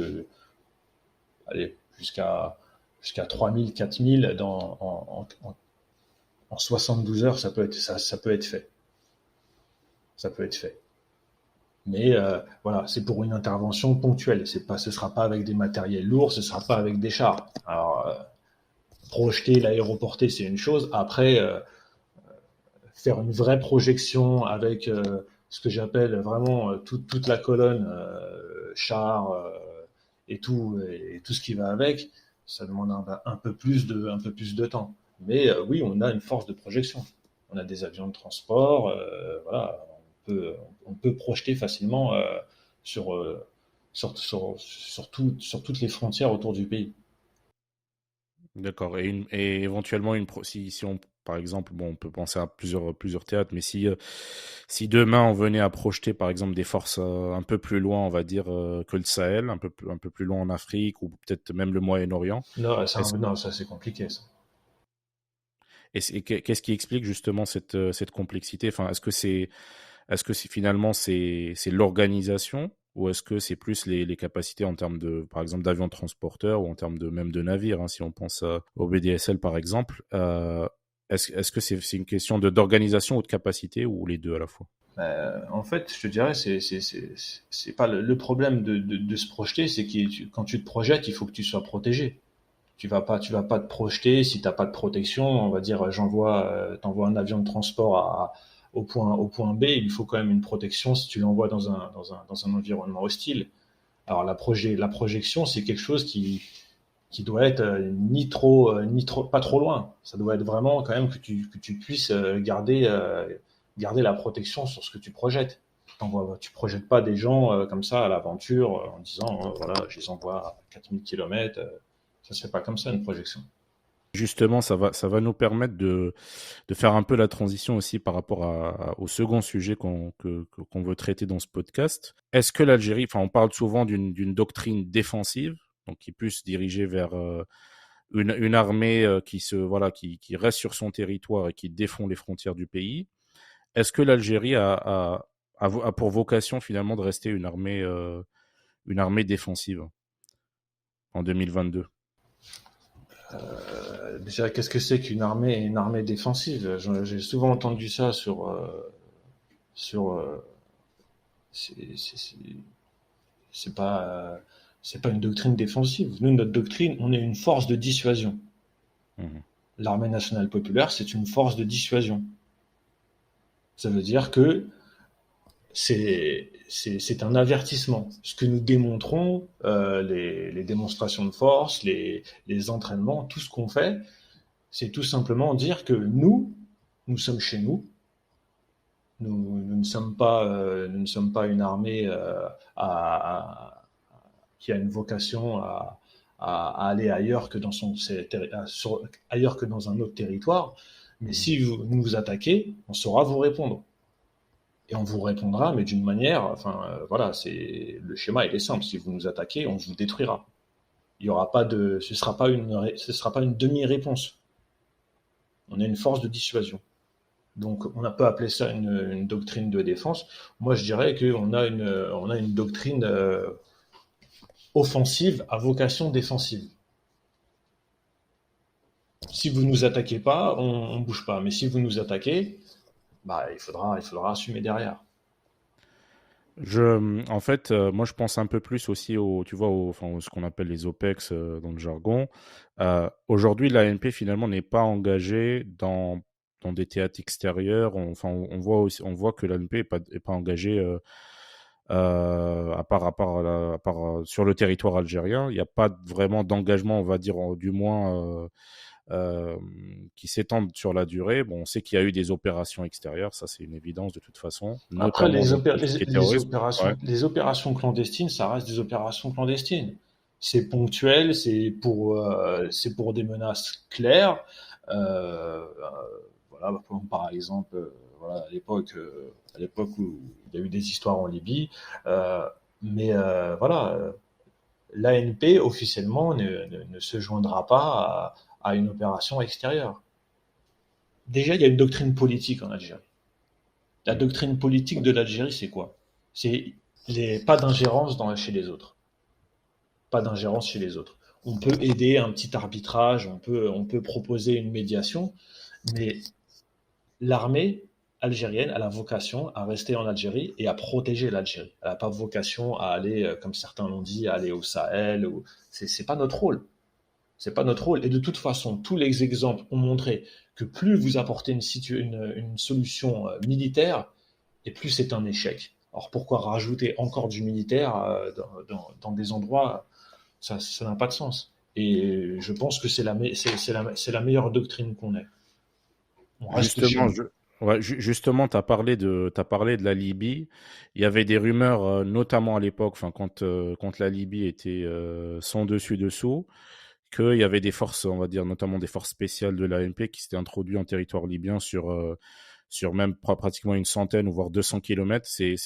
allez, jusqu'à 3 000, 4 000 en 72 heures. Ça peut être fait. Ça peut être fait. Mais voilà, c'est pour une intervention ponctuelle. Ce sera pas avec des matériels lourds, ce sera pas avec des chars. Alors, projeter, l'aéroporter, c'est une chose. Après, faire une vraie projection avec ce que j'appelle vraiment toute la colonne char et tout ce qui va avec, ça demande un peu plus de temps. Mais oui, on a une force de projection. On a des avions de transport, voilà, on peut projeter facilement sur, sur toutes les frontières autour du pays. D'accord. Et éventuellement, si on, par exemple, bon, on peut penser à plusieurs théâtres, mais si demain on venait à projeter, par exemple, des forces un peu plus loin, on va dire, que le Sahel, un peu plus loin en Afrique, ou peut-être même le Moyen-Orient, Non, est-ce, non, ça c'est compliqué. Ça. qu'est-ce qui explique justement cette complexité? Enfin, est-ce que finalement c'est l'organisation, ou est-ce que c'est plus les capacités en termes de, par exemple, d'avions transporteurs, ou en termes de même de navires, hein, si on pense au BDSL par exemple. Est-ce que c'est une question d'organisation ou de capacité, ou les deux à la fois? En fait, je te dirais, c'est pas le problème de se projeter, c'est que quand tu te projettes, il faut que tu sois protégé. Tu vas pas te projeter si t'as pas de protection. On va dire, t'envoies un avion de transport au point B, il faut quand même une protection si tu l'envoies dans un environnement hostile. Alors la projection, c'est quelque chose qui doit être pas trop loin. Ça doit être vraiment quand même que tu puisses garder la protection sur ce que tu projettes. Tu projettes pas des gens comme ça à l'aventure en disant voilà, je les envoie à 4000 km. Ça se fait pas comme ça une projection. Justement, ça va nous permettre de faire un peu la transition aussi par rapport au second sujet qu'on veut traiter dans ce podcast. Est-ce que l'Algérie, enfin, on parle souvent d'une doctrine défensive, donc qui peut se diriger vers une armée qui reste sur son territoire et qui défend les frontières du pays. Est-ce que l'Algérie a pour vocation finalement de rester une armée défensive en 2022? Déjà, qu'est-ce que c'est qu'une armée et une armée défensive? J'ai souvent entendu ça sur c'est c'est- c'est pas c'est pas une doctrine défensive. Nous, notre doctrine, on est une force de dissuasion. Mmh. L'armée nationale populaire, c'est une force de dissuasion. Ça veut dire que c'est un avertissement. Ce que nous démontrons, les démonstrations de force, les entraînements, tout ce qu'on fait, c'est tout simplement dire que nous sommes chez nous. Nous ne sommes pas une armée qui a une vocation à aller ailleurs que ailleurs que dans un autre territoire. Mais si vous nous attaquez, on saura vous répondre. Et on vous répondra, mais d'une manière, enfin, voilà, le schéma, il est simple. Si vous nous attaquez, on vous détruira. Il y aura pas de, ce sera pas une demi-réponse. On a une force de dissuasion. Donc, on n'a pas appelé ça une doctrine de défense. Moi, je dirais qu'on on a une doctrine offensive à vocation défensive. Si vous nous attaquez pas, on bouge pas. Mais si vous nous attaquez, bah, il faudra assumer derrière. En fait, moi, je pense un peu plus aussi tu vois, enfin, ce qu'on appelle les OPEX dans le jargon. Aujourd'hui, l'ANP finalement n'est pas engagée dans des théâtres extérieurs. On voit que l'ANP est pas engagée à part sur le territoire algérien. Il n'y a pas vraiment d'engagement, on va dire, du moins. Euh, qui s'étendent sur la durée. Bon, on sait qu'il y a eu des opérations extérieures, ça c'est une évidence de toute façon, Après, notamment dans tout ce qui est terrorisme. Ouais. les opérations clandestines, ça reste des opérations clandestines. C'est ponctuel, c'est pour des menaces claires. Euh, voilà, comme par exemple, voilà, à l'époque où il y a eu des histoires en Libye. Euh, voilà, l'ANP officiellement ne se joindra pas à une opération extérieure. Déjà, il y a une doctrine politique en Algérie. La Mm. doctrine politique de l'Algérie, c'est quoi? C'est pas d'ingérence chez les autres. Pas d'ingérence chez les autres. On peut aider un petit arbitrage, on peut proposer une médiation, mais l'armée algérienne a la vocation à rester en Algérie et à protéger l'Algérie. Elle n'a pas vocation à aller, comme certains l'ont dit, à aller au Sahel. C'est pas notre rôle. C'est pas notre rôle. Et de toute façon, tous les exemples ont montré que plus vous apportez une solution militaire, et plus c'est un échec. Alors pourquoi rajouter encore du militaire dans des endroits, ça n'a pas de sens. Et je pense que c'est la meilleure doctrine qu'on ait. On reste chez Justement, nous. justement, t'as parlé de la Libye. Il y avait des rumeurs, notamment à l'époque, enfin quand la Libye était sans dessus dessous, qu'il y avait des forces, on va dire, notamment des forces spéciales de l'ANP qui s'étaient introduites en territoire libyen sur même pratiquement une centaine ou voire 200 kilomètres. C'est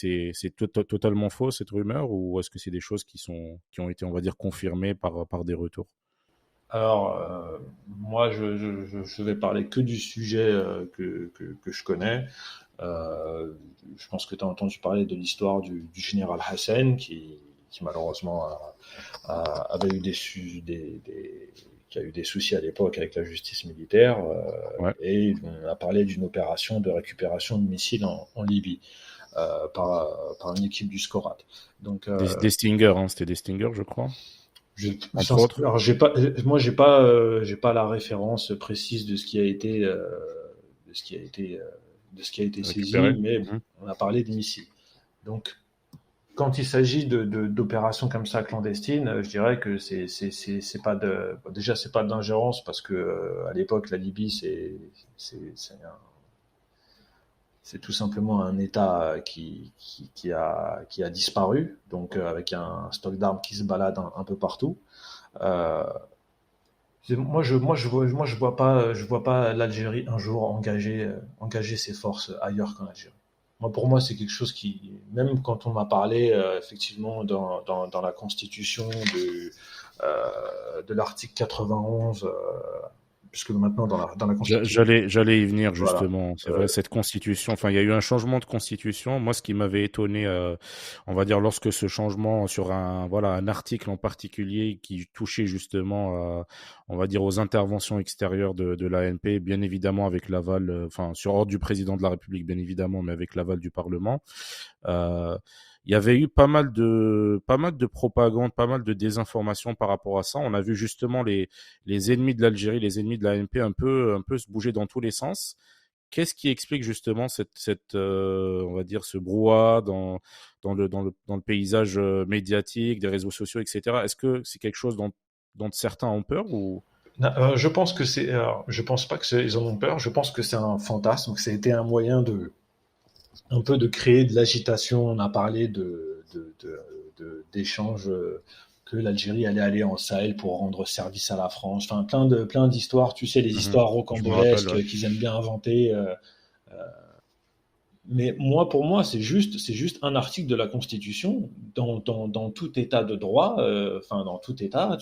totalement faux cette rumeur, ou est-ce que c'est des choses qui ont été, on va dire, confirmées par des retours? Alors, moi, je vais parler que du sujet que je connais. Euh, je pense que tu as entendu parler de l'histoire du général Hassan qui malheureusement avait eu qui a eu des soucis à l'époque avec la justice militaire. Ouais. Et on a parlé d'une opération de récupération de missiles en Libye par une équipe du SCORAT. Donc, Des Stingers, hein, c'était des Stingers, je crois, je, entre autres. alors j'ai pas la référence précise de ce qui a été, de ce qui a été, de ce qui a été saisi, Récupérés. mais bon, Mhm. on a parlé de missiles. Donc, quand il s'agit d'opérations comme ça clandestines, je dirais que c'est pas de, déjà c'est pas d'ingérence parce que à l'époque la Libye c'est tout simplement un État qui a disparu, donc avec un stock d'armes qui se balade un peu partout. Euh, je vois pas l'Algérie un jour engager ses forces ailleurs qu'en Algérie. Moi, pour moi, c'est quelque chose qui, même quand on m'a parlé effectivement dans la Constitution de l'article 91, puisque maintenant dans la Constitution, J'allais y venir voilà. justement. C'est vrai, Euh, cette constitution. Enfin, il y a eu un changement de constitution. Moi, ce qui m'avait étonné, on va dire, lorsque ce changement sur un article en particulier qui touchait justement, on va dire, aux interventions extérieures de l'ANP, bien évidemment avec l'aval, enfin, sur ordre du président de la République, bien évidemment, mais avec l'aval du Parlement. Euh, il y avait eu pas mal de propagande, pas mal de désinformation par rapport à ça. On a vu justement les ennemis de l'Algérie, les ennemis de l'ANP un peu se bouger dans tous les sens. Qu'est-ce qui explique justement on va dire, ce brouhaha dans le paysage médiatique, des réseaux sociaux, etc. Est-ce que c'est quelque chose dont certains ont peur ou... je pense que je pense pas ils en ont peur. Je pense que c'est un fantasme, que ça a été un moyen un peu de créer de l'agitation. On a parlé d'échanges que l'Algérie allait aller en Sahel pour rendre service à la France. Enfin, plein d'histoires. Tu sais, les Mhm. histoires Je me rappelle, ouais. rocambolesques qu'ils aiment bien inventer. Mais moi, pour moi, c'est juste un article de la Constitution. Dans tout État de droit, enfin dans tout État,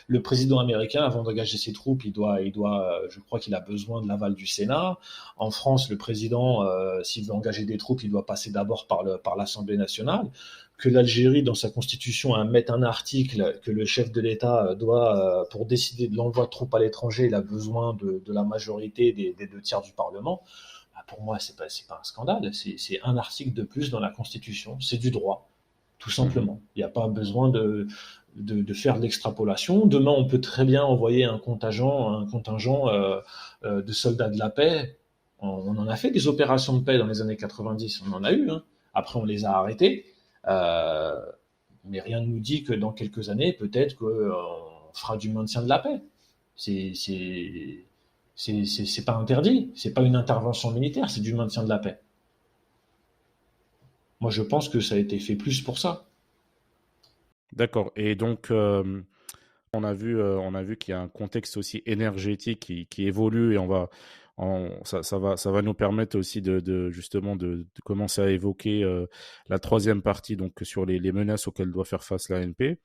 le président américain, avant d'engager ses troupes, je crois qu'il a besoin de l'aval du Sénat. En France, le président, s'il veut engager des troupes, il doit passer d'abord par l'Assemblée nationale. Que l'Algérie, dans sa Constitution, mette un article que le chef de l'État doit, pour décider de l'envoi de troupes à l'étranger, il a besoin de la majorité des 2 tiers du Parlement. Bah, pour moi, c'est pas un scandale, c'est un article de plus dans la Constitution, c'est du droit, tout Mhm. simplement. Il n'y a pas besoin de faire de l'extrapolation. Demain, on peut très bien envoyer un contingent de soldats de la paix. On en a fait des opérations de paix dans les années 90, on en a eu. Hein. Après, on les a arrêtés. Euh, mais rien ne nous dit que dans quelques années, peut-être qu'on fera du maintien de la paix. C'est, c'est, c'est pas interdit, c'est pas une intervention militaire, c'est du maintien de la paix. Moi, je pense que ça a été fait plus pour ça. D'accord. Et donc, on a vu qu'il y a un contexte aussi énergétique qui évolue et ça va nous permettre aussi justement de commencer à évoquer la troisième partie, donc sur les menaces auxquelles doit faire face l'ANP.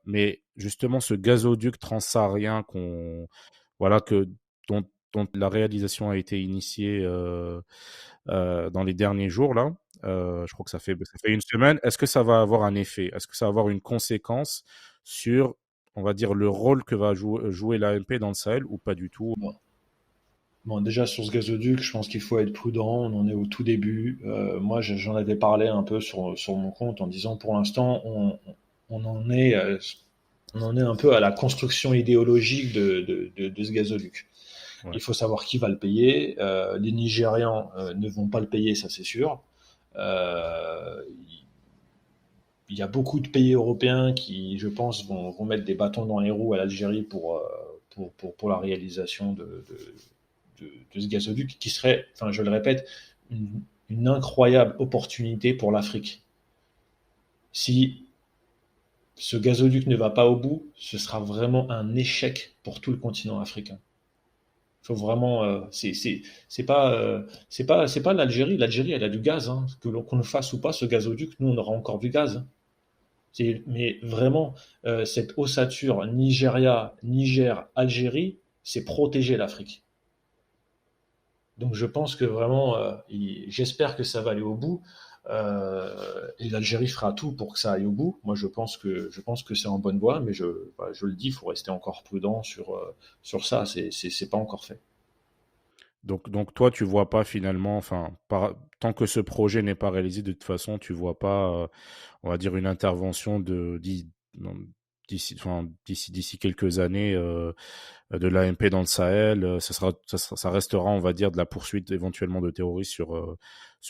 Mais justement, ce gazoduc transsaharien voilà, dont, dont la réalisation a été initiée dans les derniers jours là. Je crois que ça fait une semaine. Est-ce que ça va avoir un effet? Est-ce que ça va avoir une conséquence sur, on va dire, le rôle que va jouer l'ANP dans le Sahel ou pas du tout? Bon. Bon, déjà sur ce gazoduc, je pense qu'il faut être prudent. On en est au tout début. Moi, j'en avais parlé un peu sur mon compte en disant pour l'instant, on en est, on en est un peu à la construction idéologique de ce gazoduc. Ouais. Il faut savoir qui va le payer. Les Nigérians ne vont pas le payer, ça c'est sûr. Euh, il y a beaucoup de pays européens qui, je pense, vont mettre des bâtons dans les roues à l'Algérie pour la réalisation de ce gazoduc qui serait, enfin, je le répète, une incroyable opportunité pour l'Afrique. Si ce gazoduc ne va pas au bout, ce sera vraiment un échec pour tout le continent africain. Il faut vraiment, c'est pas l'Algérie. L'Algérie, elle a du gaz, hein. Qu'on le fasse ou pas, ce gazoduc, nous, on aura encore du gaz. Hein. Mais vraiment, cette ossature Nigeria, Niger, Algérie, c'est protéger l'Afrique. Donc je pense que vraiment, j'espère que ça va aller au bout. Et l'Algérie fera tout pour que ça aille au bout. Moi, je pense que c'est en bonne voie, mais voilà, je le dis, il faut rester encore prudent sur ça. C'est pas encore fait. Donc toi, tu vois pas finalement, enfin, tant que ce projet n'est pas réalisé, de toute façon, tu vois pas, on va dire, une intervention non, d'ici quelques années de l'AMP dans le Sahel. Ça restera, on va dire, de la poursuite éventuellement de terroristes sur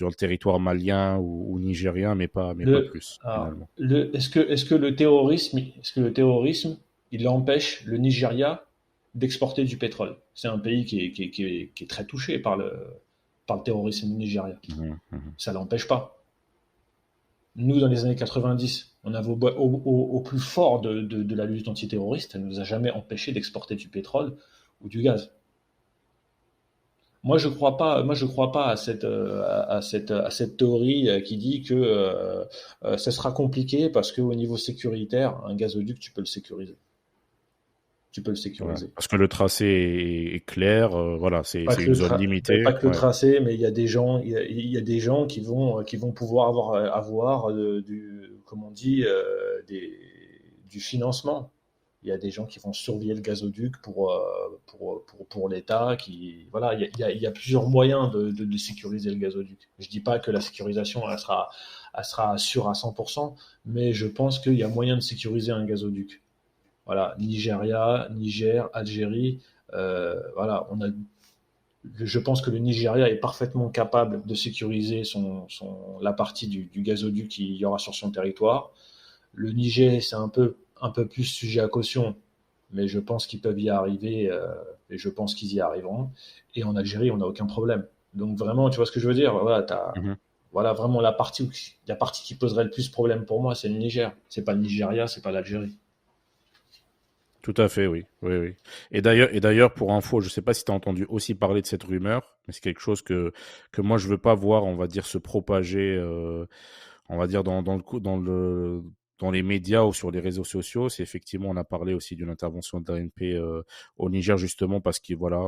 le territoire malien ou nigérien, mais pas plus Alors, finalement. est-ce que le terrorisme, il empêche le Nigeria d'exporter du pétrole? C'est un pays qui est très touché par le terrorisme nigérien. Mhm, mhm. Ça l'empêche pas. Nous, dans les années 90, on avait au plus fort de la lutte antiterroriste, ça ne nous a jamais empêché d'exporter du pétrole ou du gaz. Moi, je crois pas à cette théorie qui dit que ça sera compliqué parce qu'au niveau sécuritaire, un gazoduc, tu peux le sécuriser. Tu peux le Ouais. sécuriser. Parce que le tracé est clair, voilà, Pas c'est que une le, zone pas limitée. que le Ouais. tracé, mais il y a des gens qui vont pouvoir avoir comme on dit, du financement. Il y a des gens qui vont surveiller le gazoduc pour l'État. Voilà, il y a plusieurs moyens de sécuriser le gazoduc. Je dis pas que la sécurisation elle sera sûre à 100%, mais je pense qu'il y a moyen de sécuriser un gazoduc. Voilà, Nigeria, Niger, Algérie. Voilà, je pense que le Nigeria est parfaitement capable de sécuriser la partie du gazoduc qu'il y aura sur son territoire. Le Niger, c'est un peu plus sujet à caution, mais je pense qu'ils peuvent y arriver et je pense qu'ils y arriveront. Et en Algérie, on n'a aucun problème. Donc vraiment, tu vois ce que je veux dire? Voilà, Mhm. voilà vraiment la partie qui poserait le plus problème pour moi, c'est le Niger. C'est pas le Nigeria, c'est pas l'Algérie. Tout à fait, oui. Oui, oui. Et d'ailleurs, pour info, je sais pas si tu as entendu aussi parler de cette rumeur, mais c'est quelque chose que moi je veux pas voir, on va dire, se propager, on va dire, dans les médias ou sur les réseaux sociaux. C'est effectivement, on a parlé aussi d'une intervention de l'ANP au Niger, justement, parce qu'il voilà,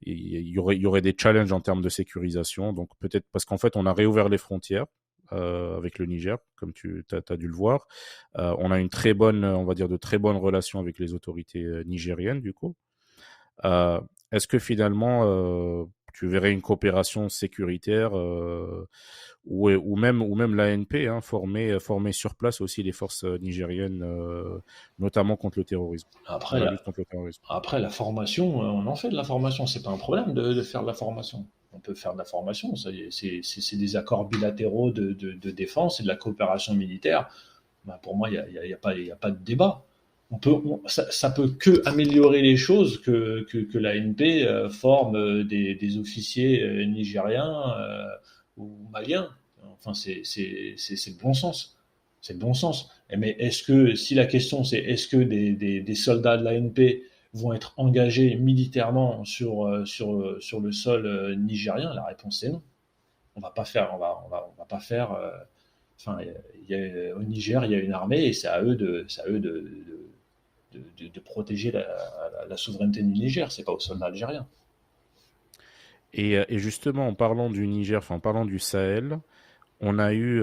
il y aurait des challenges en termes de sécurisation. Donc peut-être parce qu'en fait, on a réouvert les frontières. Avec le Niger, comme tu as dû le voir. On a une très bonne, on va dire, de très bonnes relations avec les autorités nigériennes, du coup. Euh, Est-ce que finalement, tu verrais une coopération sécuritaire ou même l'ANP, hein, former sur place aussi les forces nigériennes, notamment contre le terrorisme, dans Après, la la, lutte contre le terrorisme? après, la formation, on en fait de la formation. C'est pas un problème de faire de la formation. On peut faire de la formation. C'est des accords bilatéraux de défense et de la coopération militaire. Bah, pour moi, il y a pas de débat. Ça peut que améliorer les choses que l'ANP forme des officiers nigériens ou maliens. Enfin, c'est le bon sens. C'est le bon sens. Mais si la question c'est est-ce que des soldats de l'ANP vont être engagés militairement sur le sol nigérien, la réponse c'est non. On va pas faire, on va pas faire. Enfin, au Niger, il y a une armée et c'est à eux de protéger la souveraineté du Niger. C'est pas aux soldats algériens. Et justement, en parlant du Niger, enfin en parlant du Sahel, on a eu,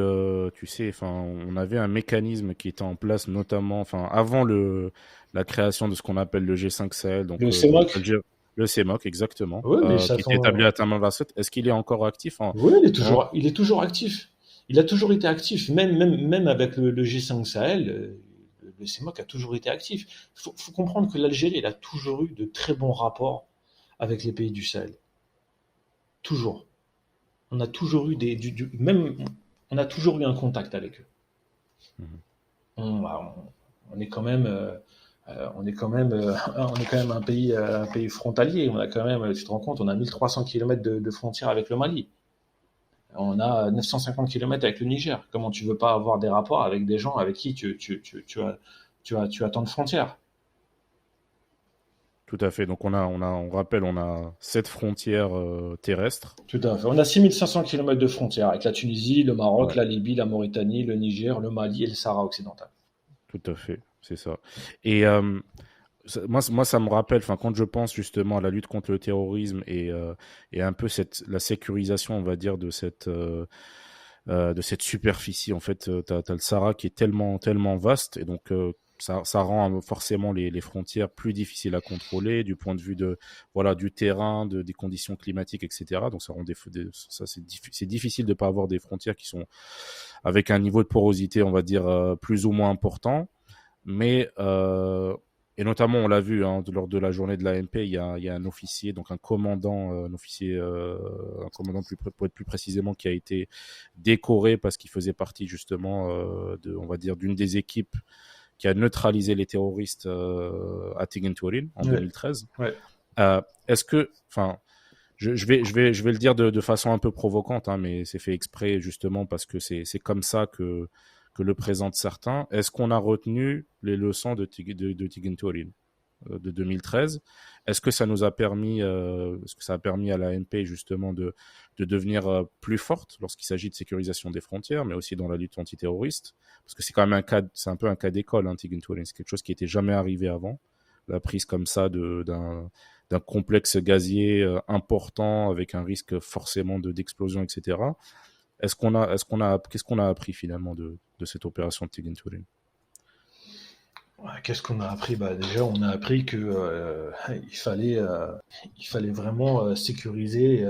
tu sais, enfin, on avait un mécanisme qui était en place, notamment, enfin, avant la création de ce qu'on appelle le G5 Sahel, Le donc CEMOC. Le CEMOC, exactement, Oui, mais qui était établi à Tamanrasset. Est-ce qu'il est encore actif oui, en- il est toujours actif. Il a toujours été actif, même avec le G5 Sahel, le CEMOC a toujours été actif. Faut comprendre que l'Algérie, elle a toujours eu de très bons rapports avec les pays du Sahel. Toujours. On a toujours eu même, on a toujours eu un contact avec eux. Mhm. Bah, on est quand même, on est quand même, on est quand même un pays frontalier. On a quand même, tu te rends compte, on a 1300 km de frontière avec le Mali. On a 950 km avec le Niger. Comment tu veux pas avoir des rapports avec des gens avec qui tu as tant de frontières? Tout à fait. Donc on rappelle, on a 7 frontières terrestres. Tout à fait. On a 6500 km de frontières avec la Tunisie, le Maroc, Ouais, la Libye, la Mauritanie, le Niger, le Mali et le Sahara occidental. tout à fait, c'est ça. Et moi, ça me rappelle, enfin, quand je pense justement à la lutte contre le terrorisme et un peu la sécurisation, on va dire, de cette superficie. En fait, t'as le Sahara qui est tellement vaste, et donc ça rend forcément les frontières plus difficiles à contrôler du point de vue voilà, du terrain, des conditions climatiques, etc. Donc ça rend ça c'est difficile de pas avoir des frontières qui sont avec un niveau de porosité, on va dire, plus ou moins important. Mais et notamment, on l'a vu hein, lors de la journée de l'AMP, il y a un officier, donc un commandant, un commandant pour être plus précisément, qui a été décoré parce qu'il faisait partie justement on va dire, d'une des équipes qui a neutralisé les terroristes à Tigin-Tourin en Ouais, 2013. ouais. Est-ce que, enfin, je vais le dire de façon un peu provocante, hein, mais c'est fait exprès justement parce que c'est comme ça que le présentent certains. Est-ce qu'on a retenu les leçons de Tigin Tourin de 2013? Est-ce que ça nous a permis, est-ce que ça a permis à la l'ANP justement de devenir plus forte lorsqu'il s'agit de sécurisation des frontières, mais aussi dans la lutte antiterroriste? Parce que c'est quand même c'est un peu un cas d'école, hein, Tigin Tourin. C'est quelque chose qui n'était jamais arrivé avant. La prise comme ça d'un complexe gazier important avec un risque forcément d'explosion, etc. Qu'est-ce qu'on a appris finalement de cette opération de Tigin Tourin? Ouais, qu'est-ce qu'on a appris? Bah, déjà, on a appris que il fallait vraiment sécuriser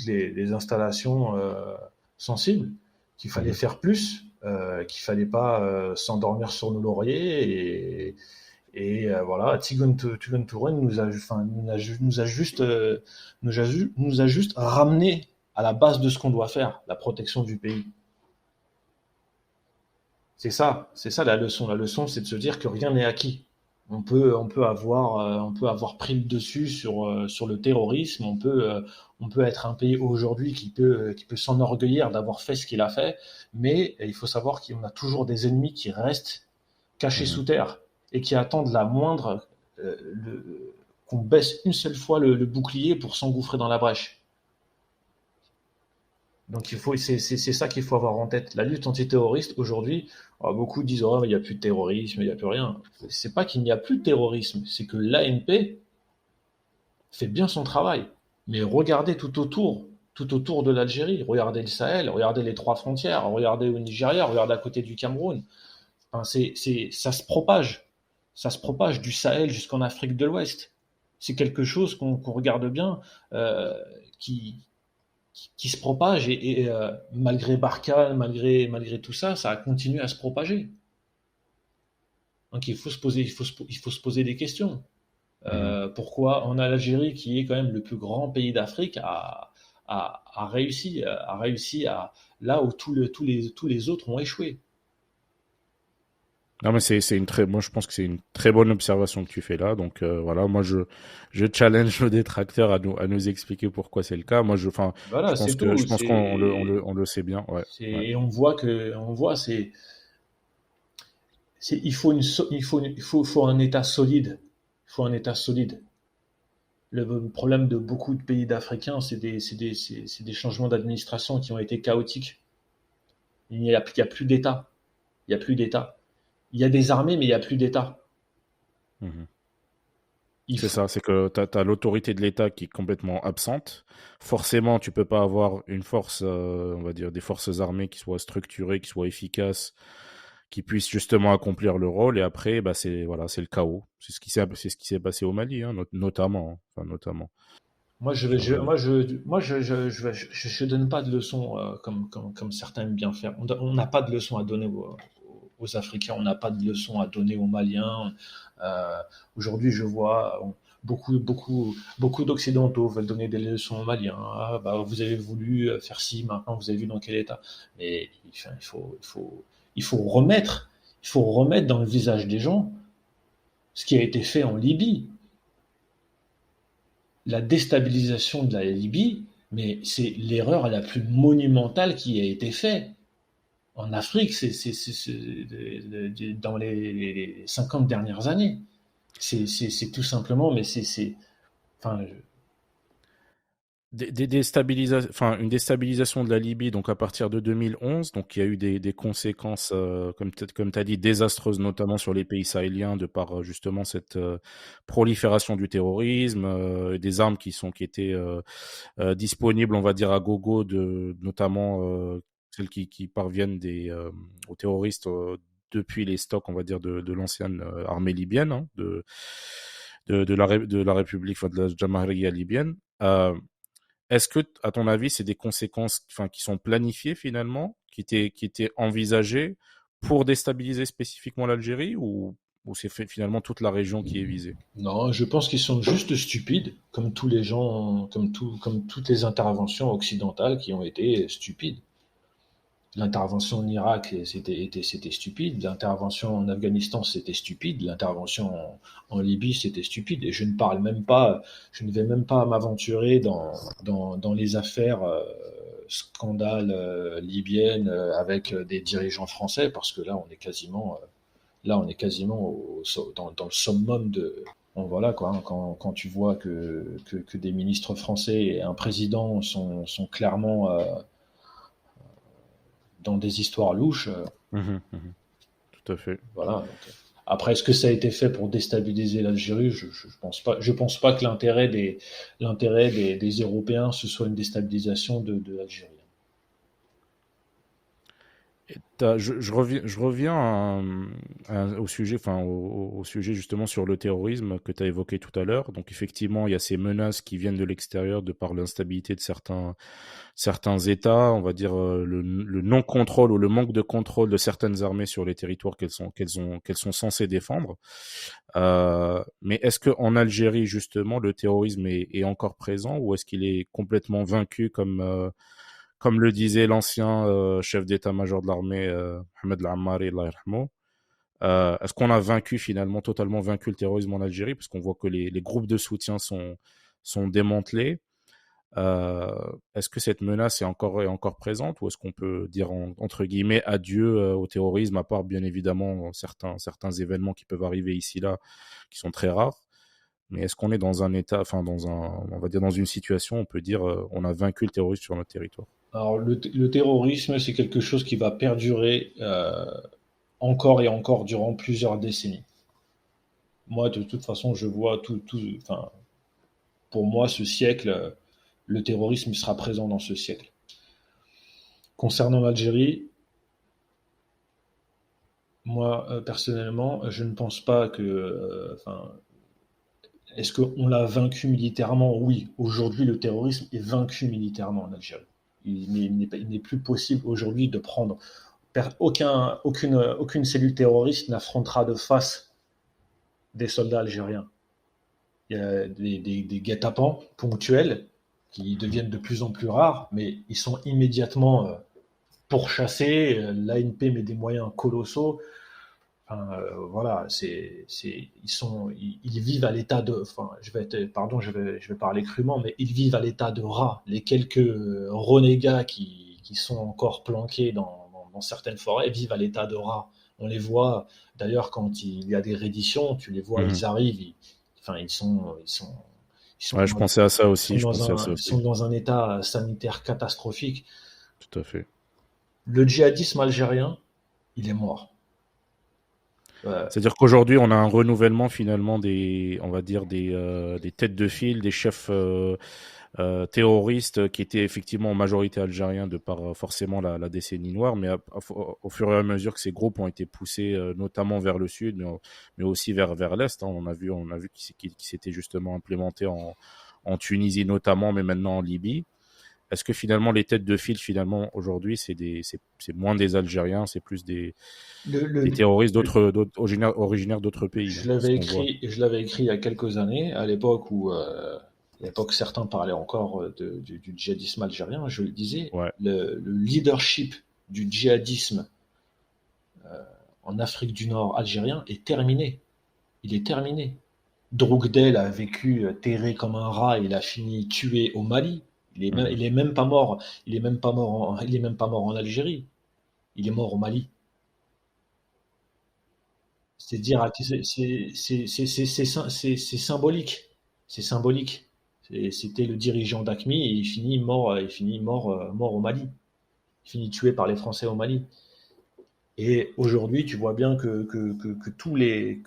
les installations sensibles, qu'il fallait Mhm. faire plus, qu'il fallait pas s'endormir sur nos lauriers voilà, Tigran Touren nous a juste ramené à la base de ce qu'on doit faire, la protection du pays. C'est ça la leçon. La leçon, c'est de se dire que rien n'est acquis. On peut avoir pris le dessus sur le terrorisme. On peut être un pays aujourd'hui qui peut s'enorgueillir d'avoir fait ce qu'il a fait. Mais il faut savoir qu'on a toujours des ennemis qui restent cachés Mhm. sous terre. et qui attendent la moindre, qu'on baisse une seule fois le bouclier pour s'engouffrer dans la brèche. Donc c'est ça qu'il faut avoir en tête. La lutte antiterroriste aujourd'hui, beaucoup disent oh il n'y a plus de terrorisme, il n'y a plus rien. C'est pas qu'il n'y a plus de terrorisme, c'est que l'ANP fait bien son travail. Mais regardez tout autour de l'Algérie, regardez le Sahel, regardez les trois frontières, regardez au Nigeria, regardez à côté du Cameroun. Enfin, ça se propage du Sahel jusqu'en Afrique de l'Ouest. C'est quelque chose qu'on regarde bien, qui, qui se propage et malgré Barkhane, malgré tout ça, ça a continué à se propager. Donc il faut se poser des questions. Mhm. Pourquoi on a l'Algérie qui est quand même le plus grand pays d'Afrique a réussi à là où tous les autres ont échoué. Non, mais moi, je pense que c'est une très bonne observation que tu fais là. Donc, voilà, moi, je challenge le détracteur à nous expliquer pourquoi c'est le cas. Moi, Voilà, c'est je tout. pense on le sait bien. Ouais, ouais. Et on voit, il faut faut un État solide. Il faut un État solide. Le problème de beaucoup de pays d'Africains, c'est des changements d'administration qui ont été chaotiques. Il y a plus d'État. Il y a plus d'État. Il y a des armées, mais il y a plus d'État. Mhm. Il C'est faut, ça, c'est que t'as l'autorité de l'État qui est complètement absente. Forcément, tu peux pas avoir une force, on va dire, des forces armées qui soient structurées, qui soient efficaces, qui puissent justement accomplir le rôle. Et après, bah, c'est le chaos. C'est ce qui s'est passé au Mali, hein, notamment, hein. Enfin, notamment. moi, Sur, je donne pas de leçons comme certains aiment bien faire. On n'a pas de leçons à donner aux Africains, on n'a pas de leçons à donner aux Maliens. Euh, Aujourd'hui, je vois beaucoup d'Occidentaux veulent donner des leçons aux Maliens. Ah, bah, vous avez voulu faire ci, maintenant vous avez vu dans quel état. Mais enfin, il faut il faut remettre dans le visage des gens ce qui a été fait en Libye. La déstabilisation de la Libye, mais c'est l'erreur la plus monumentale qui a été faite. En Afrique, dans les 50 dernières années. C'est tout simplement, mais enfin, enfin, une déstabilisation de la Libye, donc à partir de 2011, donc il y a eu des conséquences, comme tu as dit, désastreuses, notamment sur les pays sahéliens, de par justement cette prolifération du terrorisme, des armes qui étaient disponibles, on va dire, à gogo, notamment celles qui parviennent aux terroristes depuis les stocks, on va dire, de l'ancienne armée libyenne, hein, de la République, enfin, de la Jamahiriya libyenne. Est-ce que, à ton avis, c'est des conséquences, enfin, qui sont planifiées finalement, qui étaient envisagées pour déstabiliser spécifiquement l'Algérie, ou c'est finalement toute la région qui est visée? non, je pense qu'ils sont juste stupides, comme tous les gens, comme toutes les interventions occidentales qui ont été stupides. L'intervention en Irak, c'était stupide. L'intervention en Afghanistan, c'était stupide. L'intervention en Libye, c'était stupide. Et je ne vais même pas m'aventurer dans les affaires scandales libyennes avec des dirigeants français, parce que là, on est quasiment dans le summum de. Bon, voilà quoi, hein, quand tu vois que des ministres français et un président sont clairement dans des histoires louches. Mhm, mhm. Tout à fait. Voilà. Donc, après, est-ce que ça a été fait pour déstabiliser l'Algérie? Je pense pas. Je pense pas que l'intérêt des Européens ce soit une déstabilisation de l'Algérie. Je reviens au sujet, enfin au sujet justement sur le terrorisme que tu as évoqué tout à l'heure. Donc effectivement, il y a ces menaces qui viennent de l'extérieur de par l'instabilité de certains États, on va dire le non-contrôle ou le manque de contrôle de certaines armées sur les territoires qu'elles sont censées défendre. Mais est-ce que en Algérie justement le terrorisme est encore présent, ou est-ce qu'il est complètement vaincu, comme le disait l'ancien chef d'état-major de l'armée, Mohamed El-Ammari, Allah yarhamou. Est-ce qu'on a finalement totalement vaincu le terrorisme en Algérie, parce qu'on voit que les groupes de soutien sont démantelés. Euh, Est-ce que cette menace est encore présente ou est-ce qu'on peut dire entre guillemets adieu au terrorisme, à part bien évidemment certains événements qui peuvent arriver ici là, qui sont très rares. Mais est-ce qu'on est dans un état, enfin on va dire dans une situation, on peut dire, on a vaincu le terrorisme sur notre territoire? Alors le terrorisme, c'est quelque chose qui va perdurer encore et encore durant plusieurs décennies. Moi, de toute façon, je vois enfin, pour moi, ce siècle, le terrorisme sera présent dans ce siècle. Concernant l'Algérie, moi, personnellement, je ne pense pas que, enfin, est-ce qu'on l'a vaincu militairement? Oui, aujourd'hui, le terrorisme est vaincu militairement en Algérie. Il n'est plus possible aujourd'hui de prendre. Aucune cellule terroriste n'affrontera de face des soldats algériens. Il y a des guet-apens ponctuels qui deviennent de plus en plus rares, mais ils sont immédiatement pourchassés. L'ANP met des moyens colossaux. Enfin, voilà, ils vivent à l'état de, enfin, je vais parler crûment, mais ils vivent à l'état de rats. Les quelques renégats qui sont encore planqués dans certaines forêts vivent à l'état de rats. On les voit, d'ailleurs, quand il y a des redditions, tu les vois, Mhm. ils arrivent, enfin, ils sont, Ouais, je pensais à ça aussi. Je pensais à ça ils sont aussi. dans un état sanitaire catastrophique. Tout à fait. Le djihadisme algérien, il est mort. Euh, C'est-à-dire qu'aujourd'hui, on a un renouvellement finalement on va dire des têtes de file, des chefs terroristes qui étaient effectivement en majorité algériens de par forcément la décennie noire, mais au fur et à mesure que ces groupes ont été poussés, notamment vers le sud, mais aussi vers l'est, hein, on a vu qu'ils s'étaient justement implémentés en Tunisie notamment, mais maintenant en Libye. Est-ce que finalement les têtes de file finalement aujourd'hui c'est moins des Algériens, c'est plus le, des le, terroristes originaires d'autres pays, hein, ce qu'on voit. je l'avais écrit il y a quelques années, à l'époque où certains parlaient encore du djihadisme algérien. Je le disais, Ouais. le leadership du djihadisme en Afrique du Nord algérien est terminé. Il est terminé. Drogdel a vécu terré comme un rat, il a fini tué au Mali. Mhm. Il est même pas mort. Il est même pas mort en Algérie. Il est mort au Mali. C'est dire, c'est symbolique. C'est symbolique. C'était le dirigeant d'AQMI et mort au Mali. Il finit tué par les Français au Mali. Et aujourd'hui, tu vois bien que tous les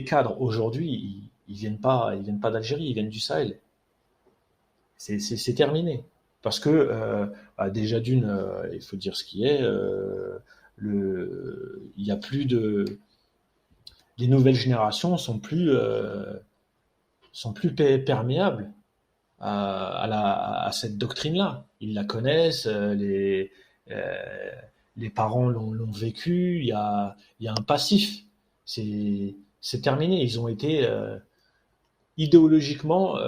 cadres aujourd'hui, ils viennent pas d'Algérie, ils viennent du Sahel. C'est terminé. Parce que déjà d'une, il faut dire ce qui est, il y a plus de, les nouvelles générations sont plus perméables à cette doctrine-là. Ils la connaissent, euh, les parents l'ont vécu, il y a un passif. C'est terminé. Ils ont été idéologiquement,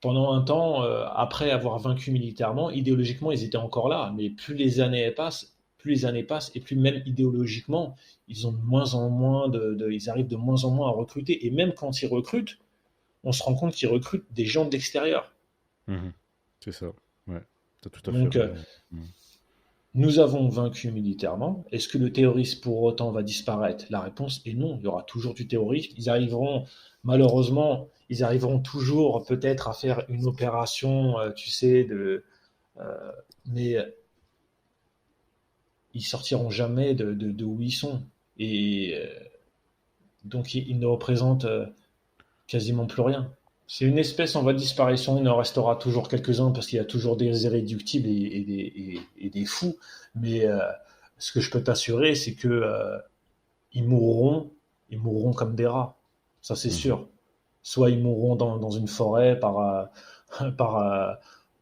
pendant un temps, après avoir vaincu militairement, idéologiquement, ils étaient encore là. Mais plus les années passent, et plus même idéologiquement, ils ont de moins en moins ils arrivent de moins en moins à recruter. Et même quand ils recrutent, on se rend compte qu'ils recrutent des gens de l'extérieur. Mhm. C'est ça. Ouais. T'as tout à fait Donc, raison. Mhm. nous avons vaincu militairement. Est-ce que le terrorisme pour autant va disparaître? La réponse est non. Il y aura toujours du terrorisme. Malheureusement, ils arriveront toujours peut-être à faire une opération, tu sais, euh, mais ils sortiront jamais de où ils sont. Et donc, ils ne représentent quasiment plus rien. C'est une espèce en voie de disparition, il en restera toujours quelques-uns parce qu'il y a toujours des irréductibles et des fous. Mais ce que je peux t'assurer, c'est que ils mourront, ils mourront comme des rats. Ça, c'est Mhm. sûr. Soit ils mourront dans une forêt par, euh,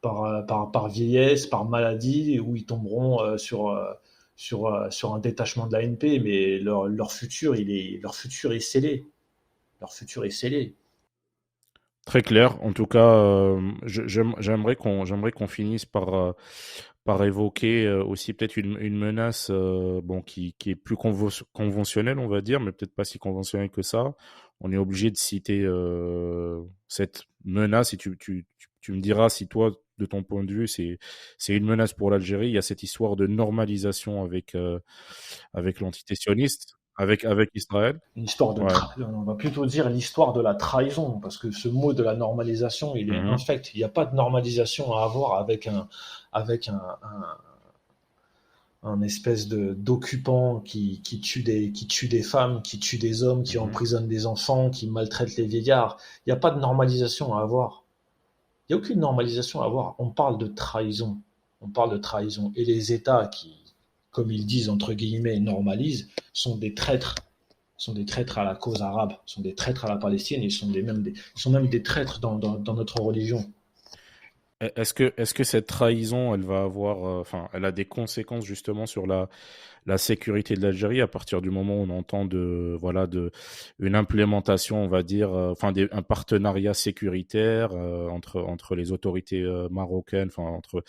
par vieillesse, par maladie, ou ils tomberont sur un détachement de la l'ANP, mais leur futur est scellé. Leur futur est scellé. Très clair. En tout cas, j'aimerais qu'on finisse par évoquer aussi peut-être une menace bon, qui est plus conventionnelle, on va dire, mais peut-être pas si conventionnelle que ça. On est obligé de citer menace, et tu me diras si toi, de ton point de vue, c'est une menace pour l'Algérie. Il y a cette histoire de normalisation avec l'entité sioniste, avec Israël. Une histoire de Ouais. on va plutôt dire l'histoire de la trahison, parce que ce mot de la normalisation, il est Mhm. infect. Il n'y a pas de normalisation à avoir avec un espèce de d'occupant qui tue des femmes, qui tue des hommes, qui Mhm. emprisonne des enfants, qui maltraite les vieillards. Il n'y a pas de normalisation à avoir. Il n'y a aucune normalisation à avoir. On parle de trahison. On parle de trahison. Et les États qui, comme ils disent entre guillemets, normalisent, sont des traîtres. Sont des traîtres à la cause arabe, sont des traîtres à la Palestine, ils sont même des traîtres dans notre religion. Est-ce que cette trahison, elle va avoir, enfin, elle a des conséquences justement sur la sécurité de l'Algérie à partir du moment où on entend voilà, une implémentation, on va dire, enfin, un partenariat sécuritaire entre les autorités marocaines, enfin, entre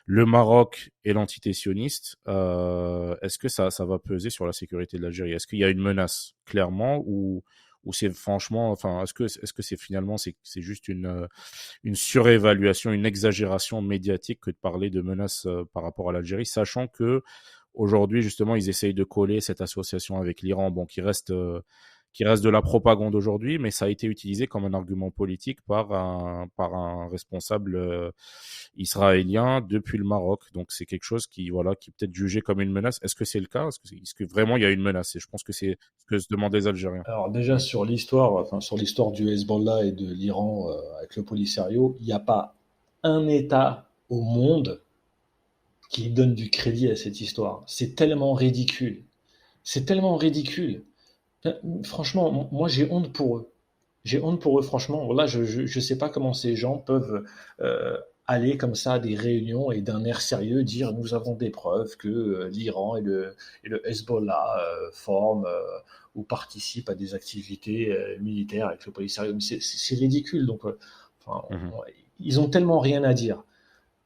le Maroc et l'entité sioniste. Est-ce que ça va peser sur la sécurité de l'Algérie? Est-ce qu'il y a une menace clairement, ou c'est franchement, enfin, est-ce que c'est finalement c'est juste une surévaluation, une exagération médiatique que de parler de menaces par rapport à l'Algérie, sachant que aujourd'hui, justement, ils essayent de coller cette association avec l'Iran, bon, qui reste de la propagande aujourd'hui, mais ça a été utilisé comme un argument politique par un responsable israélien depuis le Maroc. Donc c'est quelque chose voilà, qui peut être jugé comme une menace. Est-ce que c'est le cas? Est-ce que vraiment il y a une menace? Et je pense que c'est ce que se demandent les Algériens. Alors déjà sur l'histoire du Hezbollah et de l'Iran avec le Polisario, il n'y a pas un État au monde qui donne du crédit à cette histoire. C'est tellement ridicule. C'est tellement ridicule. Franchement, moi j'ai honte pour eux. J'ai honte pour eux, franchement. Là, je sais pas comment ces gens peuvent aller comme ça à des réunions et d'un air sérieux dire nous avons des preuves que l'Iran et le Hezbollah forment ou participent à des activités militaires avec le Polisario. Mais c'est ridicule. Donc, enfin, Mhm. ils ont tellement rien à dire.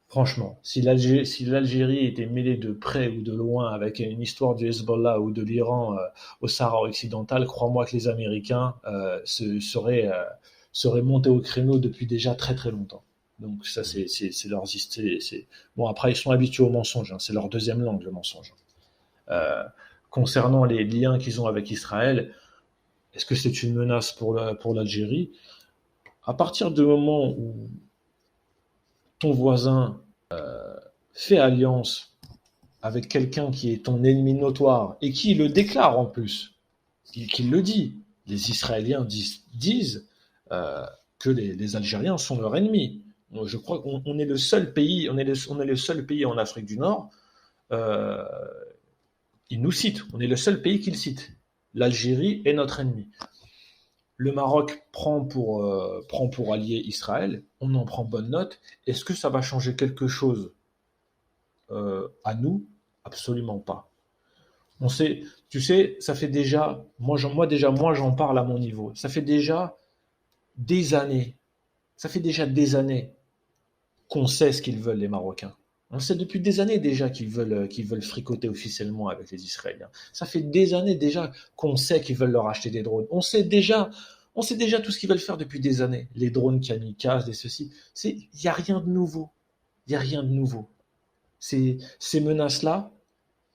Franchement, si l'Algérie était mêlée de près ou de loin avec une histoire du Hezbollah ou de l'Iran au Sahara occidental, crois-moi que les Américains seraient montés au créneau depuis déjà très très longtemps. Donc ça, c'est leur bon, après, ils sont habitués au mensonge, hein, c'est leur deuxième langue, le mensonge. Euh, Concernant les liens qu'ils ont avec Israël, est-ce que c'est une menace pour l'Algérie? À partir du moment où ton voisin fait alliance avec quelqu'un qui est ton ennemi notoire et qui le déclare en plus, qui le dit. Les Israéliens disent que les Algériens sont leurs ennemis. Je crois qu'on est le seul pays, on est le seul pays en Afrique du Nord. Euh, ils nous citent. On est le seul pays qu'ils citent. L'Algérie est notre ennemi. Le Maroc prend pour allié Israël. On en prend bonne note. Est-ce que ça va changer quelque chose à nous? Absolument pas. On sait, tu sais, ça fait déjà, moi j'en parle à mon niveau. Ça fait déjà des années, ça fait déjà des années qu'on sait ce qu'ils veulent les Marocains. On sait depuis des années déjà qu'ils veulent fricoter officiellement avec les Israéliens. Ça fait des années déjà qu'on sait qu'ils veulent leur acheter des drones. On sait déjà tout ce qu'ils veulent faire depuis des années. Les drones kamikazes, et ceci. Il y a rien de nouveau. Il y a rien de nouveau. Ces menaces-là,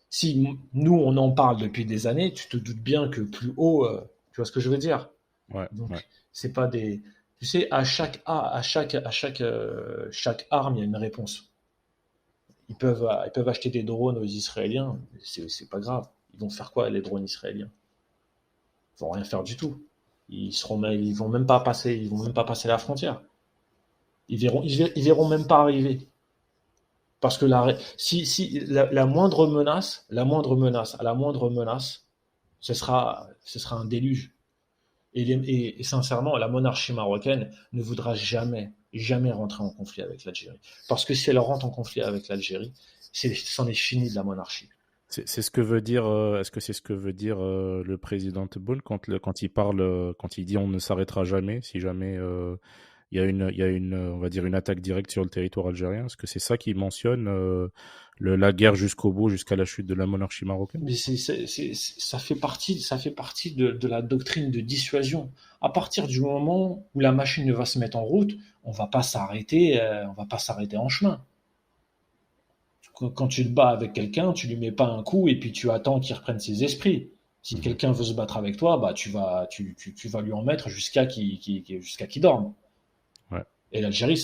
si nous on en parle depuis des années, tu te doutes bien que plus haut, tu vois ce que je veux dire. Ouais, ouais. Donc c'est pas des, tu sais, chaque arme il y a une réponse. Ils peuvent acheter des drones aux Israéliens, c'est pas grave. Ils vont faire quoi les drones israéliens? Ils vont rien faire du tout. Ils vont même pas passer la frontière. Ils verront même pas arriver. Parce que si la moindre menace, à la moindre menace, ce sera un déluge. Et sincèrement, la monarchie marocaine ne voudra jamais, jamais rentrer en conflit avec l'Algérie. Parce que si elle rentre en conflit avec l'Algérie, c'en est fini de la monarchie. C'est ce que veut dire. Est-ce que c'est ce que veut dire le président Tebboune quand il parle, quand il dit on ne s'arrêtera jamais si jamais on va dire, une attaque directe sur le territoire algérien. Est-ce que c'est ça qu'il mentionne, la guerre jusqu'au bout, jusqu'à la chute de la monarchie marocaine? Mais ça fait partie de la doctrine de dissuasion. À partir du moment où la machine va se mettre en route, on va pas s'arrêter en chemin. Quand tu te bats avec quelqu'un, tu lui mets pas un coup et puis tu attends qu'il reprenne ses esprits. Si Mhm. quelqu'un veut se battre avec toi, bah tu vas lui en mettre jusqu'à qu'il dorme. Ouais. Et l'Algérie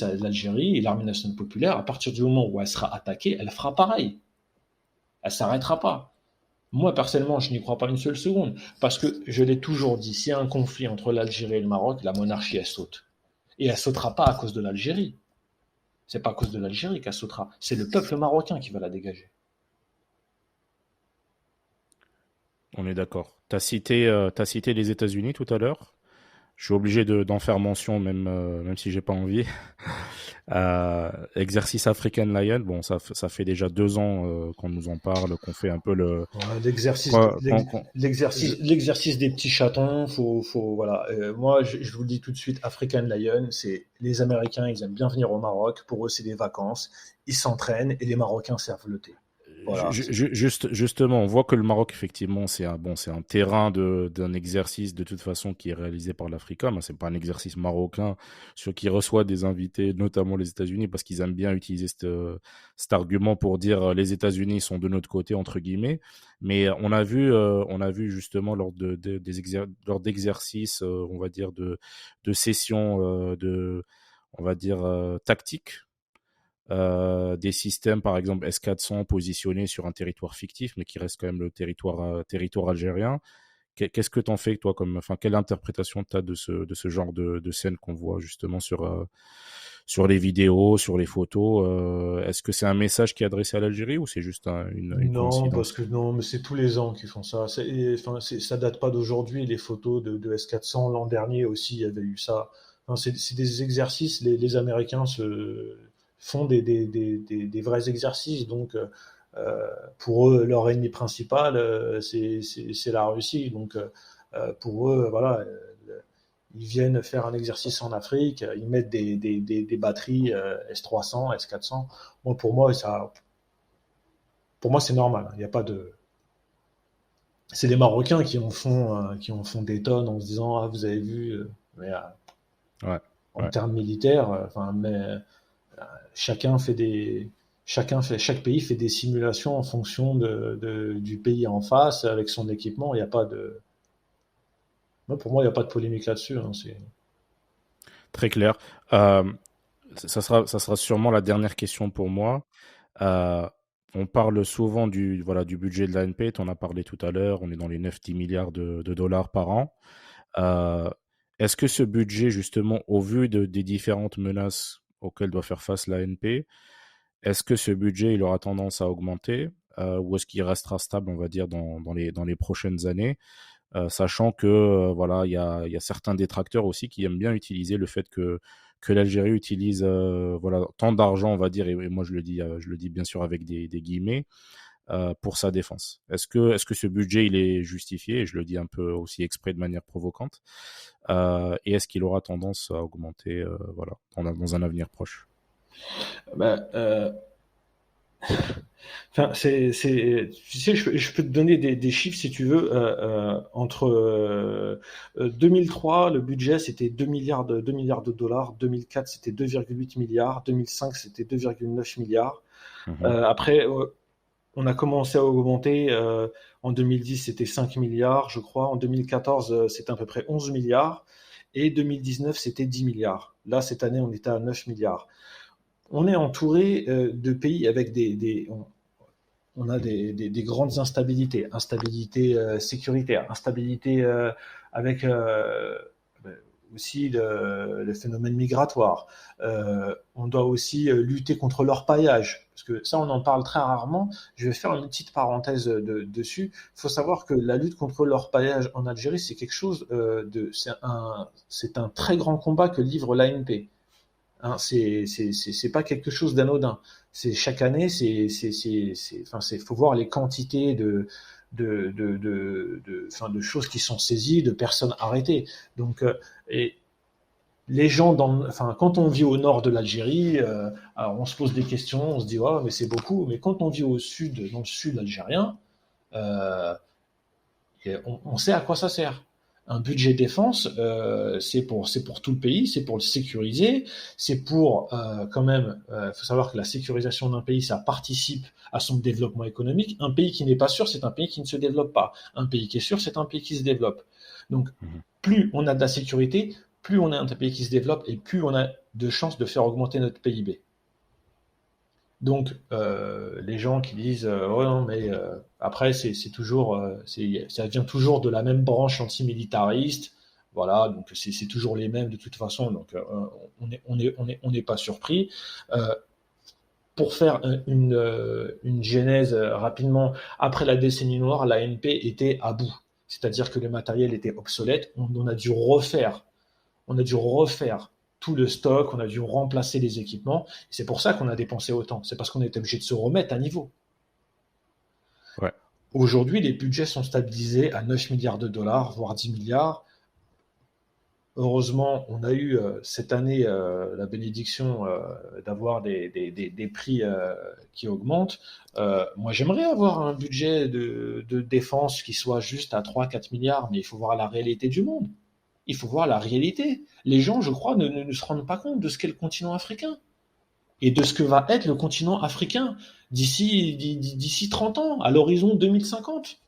et l'armée nationale populaire, à partir du moment où elle sera attaquée, elle fera pareil. Elle s'arrêtera pas. Moi, personnellement, je n'y crois pas une seule seconde. Parce que, je l'ai toujours dit, s'il y a un conflit entre l'Algérie et le Maroc, la monarchie, elle saute. Et elle sautera pas à cause de l'Algérie. C'est pas à cause de l'Algérie qu'elle sautera. C'est le peuple marocain qui va la dégager. On est d'accord. T'as cité les États-Unis tout à l'heure. Je suis obligé d'en faire mention, même si j'ai pas envie. Exercice African Lion. Bon, ça fait déjà 2 ans qu'on nous en parle, qu'on fait un peu le. Ouais, l'exercice, Quoi- qu'on- qu'on- je- l'exercice des petits chatons, voilà. Moi, je vous le dis tout de suite, African Lion, c'est les Américains, ils aiment bien venir au Maroc. Pour eux, c'est des vacances. Ils s'entraînent et les Marocains servent le thé. Voilà. Justement, on voit que le Maroc, effectivement, c'est un terrain d'un exercice de toute façon qui est réalisé par l'Africa, mais c'est pas un exercice marocain sur qui reçoit des invités, notamment les États-Unis, parce qu'ils aiment bien utiliser cet argument pour dire les États-Unis sont de notre côté entre guillemets. Mais on a vu justement lors d'exercices, on va dire de sessions on va dire tactiques des systèmes, par exemple S-400 positionnés sur un territoire fictif, mais qui reste quand même le territoire algérien. Qu'est-ce que t'en fais, toi, enfin, quelle interprétation t'as de ce genre de scène qu'on voit justement sur les vidéos, sur les photos? Est-ce que c'est un message qui est adressé à l'Algérie ou c'est juste une Non, parce coïncidence? que non, mais c'est tous les ans qu'ils font ça. Ça date pas d'aujourd'hui. Les photos de S400 l'an dernier aussi, il y avait eu ça. Enfin, c'est des exercices. Les Américains font des vrais exercices. Donc, pour eux, leur ennemi principal, c'est la Russie. Donc, pour eux, voilà, ils viennent faire un exercice en Afrique. Ils mettent des batteries S300, S400. Moi, pour moi, c'est normal. Il n'y a pas de. C'est les Marocains qui en font des tonnes en se disant ah vous avez vu, mais Ouais, en ouais. termes militaires, enfin mais chacun fait des chaque pays fait des simulations en fonction du pays en face avec son équipement. Il n'y a pas de moi, pour moi il n'y a pas de polémique là-dessus. Hein, Très clair. Ça sera sûrement la dernière question pour moi. Euh, on parle souvent voilà, du budget de l'ANP, tu en as parlé tout à l'heure, on est dans les 9-10 milliards de dollars par an. Euh, Est-ce que ce budget, justement, au vu des différentes menaces auxquelles doit faire face l'ANP, est-ce que ce budget il aura tendance à augmenter ou est-ce qu'il restera stable, on va dire, dans les prochaines années, sachant que voilà, il y a certains détracteurs aussi qui aiment bien utiliser le fait que l'Algérie utilise voilà, tant d'argent, on va dire, et moi je le dis bien sûr avec des guillemets, pour sa défense. Est-ce que ce budget il est justifié, et je le dis un peu aussi exprès de manière provocante, et est-ce qu'il aura tendance à augmenter voilà, dans un avenir proche? bah, enfin, tu sais, je peux te donner des chiffres si tu veux. Entre 2003, le budget c'était 2 milliards de dollars. 2004, c'était 2,8 milliards. 2005, c'était 2,9 milliards. Mhm. Après, on a commencé à augmenter. En 2010, c'était 5 milliards, je crois. En 2014, c'était à peu près 11 milliards. Et 2019, c'était 10 milliards. Là, cette année, on était à 9 milliards. On est entouré de pays avec on a des grandes instabilités, instabilité sécuritaire, instabilité avec aussi le phénomène migratoire. On doit aussi lutter contre l'orpaillage, parce que ça on en parle très rarement. Je vais faire une petite parenthèse dessus. Il faut savoir que la lutte contre l'orpaillage en Algérie, c'est quelque chose c'est un très grand combat que livre l'ANP. Hein, c'est pas quelque chose d'anodin. C'est chaque année, faut voir les quantités de choses qui sont saisies, de personnes arrêtées. Donc, et les gens enfin, quand on vit au nord de l'Algérie, alors on se pose des questions, on se dit, ouais, mais c'est beaucoup. Mais quand on vit au sud, dans le sud algérien, euh, on sait à quoi ça sert. Un budget défense, c'est pour tout le pays, c'est pour le sécuriser, c'est pour quand même, faut savoir que la sécurisation d'un pays, ça participe à son développement économique. Un pays qui n'est pas sûr, c'est un pays qui ne se développe pas. Un pays qui est sûr, c'est un pays qui se développe. Donc, Mhm. plus on a de la sécurité, plus on est un pays qui se développe et plus on a de chances de faire augmenter notre PIB. Donc, les gens qui disent oh non, mais après, c'est toujours, ça vient toujours de la même branche antimilitariste. Voilà, donc c'est toujours les mêmes de toute façon. Donc, on n'est pas surpris. Euh, pour faire une genèse rapidement, après la décennie noire, l'ANP était à bout. C'est-à-dire que le matériel était obsolète. On a dû refaire tout le stock, on a dû remplacer les équipements. C'est pour ça qu'on a dépensé autant. C'est parce qu'on était obligé de se remettre à niveau. Ouais. Aujourd'hui, les budgets sont stabilisés à 9 milliards de dollars, voire 10 milliards. Heureusement, on a eu cette année la bénédiction d'avoir des prix qui augmentent. Moi, j'aimerais avoir un budget de défense qui soit juste à 3-4 milliards, mais il faut voir la réalité du monde. Il faut voir la réalité. Les gens, je crois, ne se rendent pas compte de ce qu'est le continent africain et de ce que va être le continent africain d'ici 30 ans, à l'horizon 2050.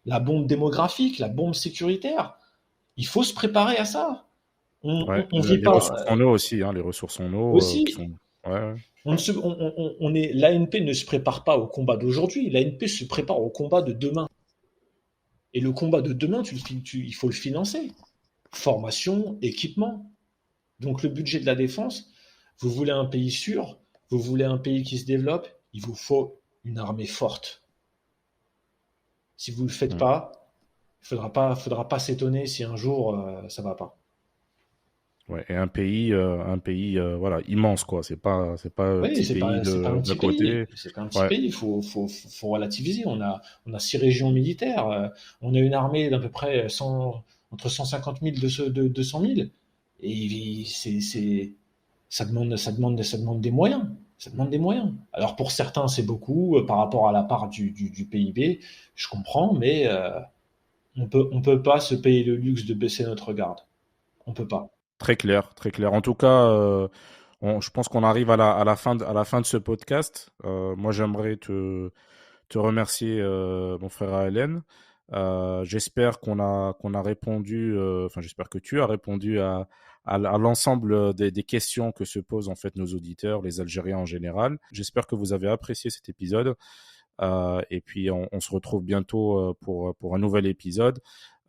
La bombe démographique, la bombe sécuritaire. Il faut se préparer à ça. Ouais. On vit Les pas ressources en eau aussi, hein, les ressources en eau qui aussi. sont. Ouais, ouais. L'ANP ne se prépare pas au combat d'aujourd'hui. L'ANP se prépare au combat de demain. Et le combat de demain, il faut le financer. Formation, équipement. Donc le budget de la défense, vous voulez un pays sûr, vous voulez un pays qui se développe, il vous faut une armée forte. Si vous ne le faites Mm. pas, il faudra pas s'étonner si un jour ça va pas. Ouais. Et un pays, voilà, immense quoi. C'est pas un Oui, petit pays c'est pas un d'à petit pays. côté. C'est pas un petit Ouais. pays. Il faut relativiser. On a 6 régions militaires. On a une armée d'à peu près entre 150 000 et 200 000. Et ça demande des moyens. Ça demande des moyens. Alors pour certains, c'est beaucoup par rapport à la part du PIB. Je comprends, mais on peut pas se payer le luxe de baisser notre garde. On peut pas. Très clair, très clair. En tout cas, je pense qu'on arrive à la fin de ce podcast. Moi, j'aimerais te remercier, mon frère Alain. J'espère qu'on a répondu, enfin, j'espère que tu as répondu à l'ensemble des questions que se posent en fait nos auditeurs, les Algériens en général. J'espère que vous avez apprécié cet épisode. Et puis, on se retrouve bientôt pour un nouvel épisode.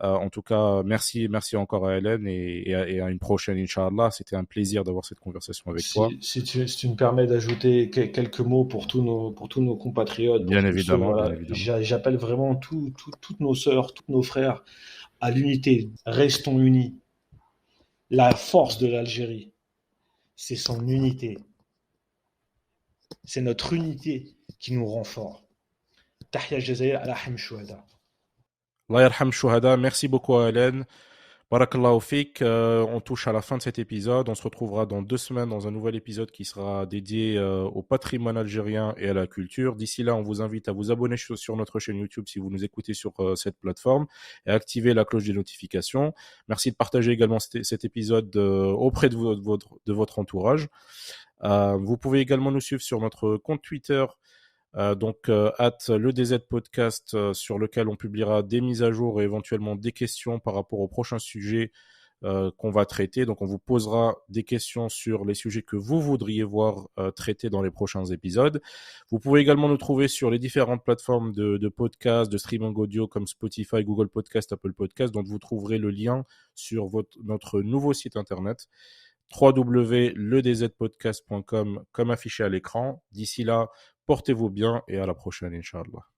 En tout cas, merci encore à Hélène et à une prochaine, Inch'Allah. C'était un plaisir d'avoir cette conversation avec toi. Si tu me permets d'ajouter quelques mots pour tous nos compatriotes, pour Bien tous ceux, évidemment, bien voilà, évidemment. j'appelle vraiment toutes nos sœurs, tous nos frères à l'unité. Restons unis. La force de l'Algérie, c'est son unité. C'est notre unité qui nous rend forts. Tahia Jazair ala Ham Shuhada. Allah yarham shuhada. Merci beaucoup à Hélène. Barakallahu fik. On touche à la fin de cet épisode. On se retrouvera dans 2 semaines dans un nouvel épisode qui sera dédié au patrimoine algérien et à la culture. D'ici là, on vous invite à vous abonner sur notre chaîne YouTube si vous nous écoutez sur cette plateforme et à activer la cloche des notifications. Merci de partager également cet épisode auprès de votre entourage. Vous pouvez également nous suivre sur notre compte Twitter, donc le DZ Podcast, sur lequel on publiera des mises à jour et éventuellement des questions par rapport aux prochains sujets qu'on va traiter. Donc on vous posera des questions sur les sujets que vous voudriez voir traités dans les prochains épisodes. Vous pouvez également nous trouver sur les différentes plateformes de podcasts, de streaming audio comme Spotify, Google Podcast, Apple Podcast, dont vous trouverez le lien sur notre nouveau site internet www.ledzpodcast.com comme affiché à l'écran. D'ici là, portez-vous bien et à la prochaine, Inch'Allah.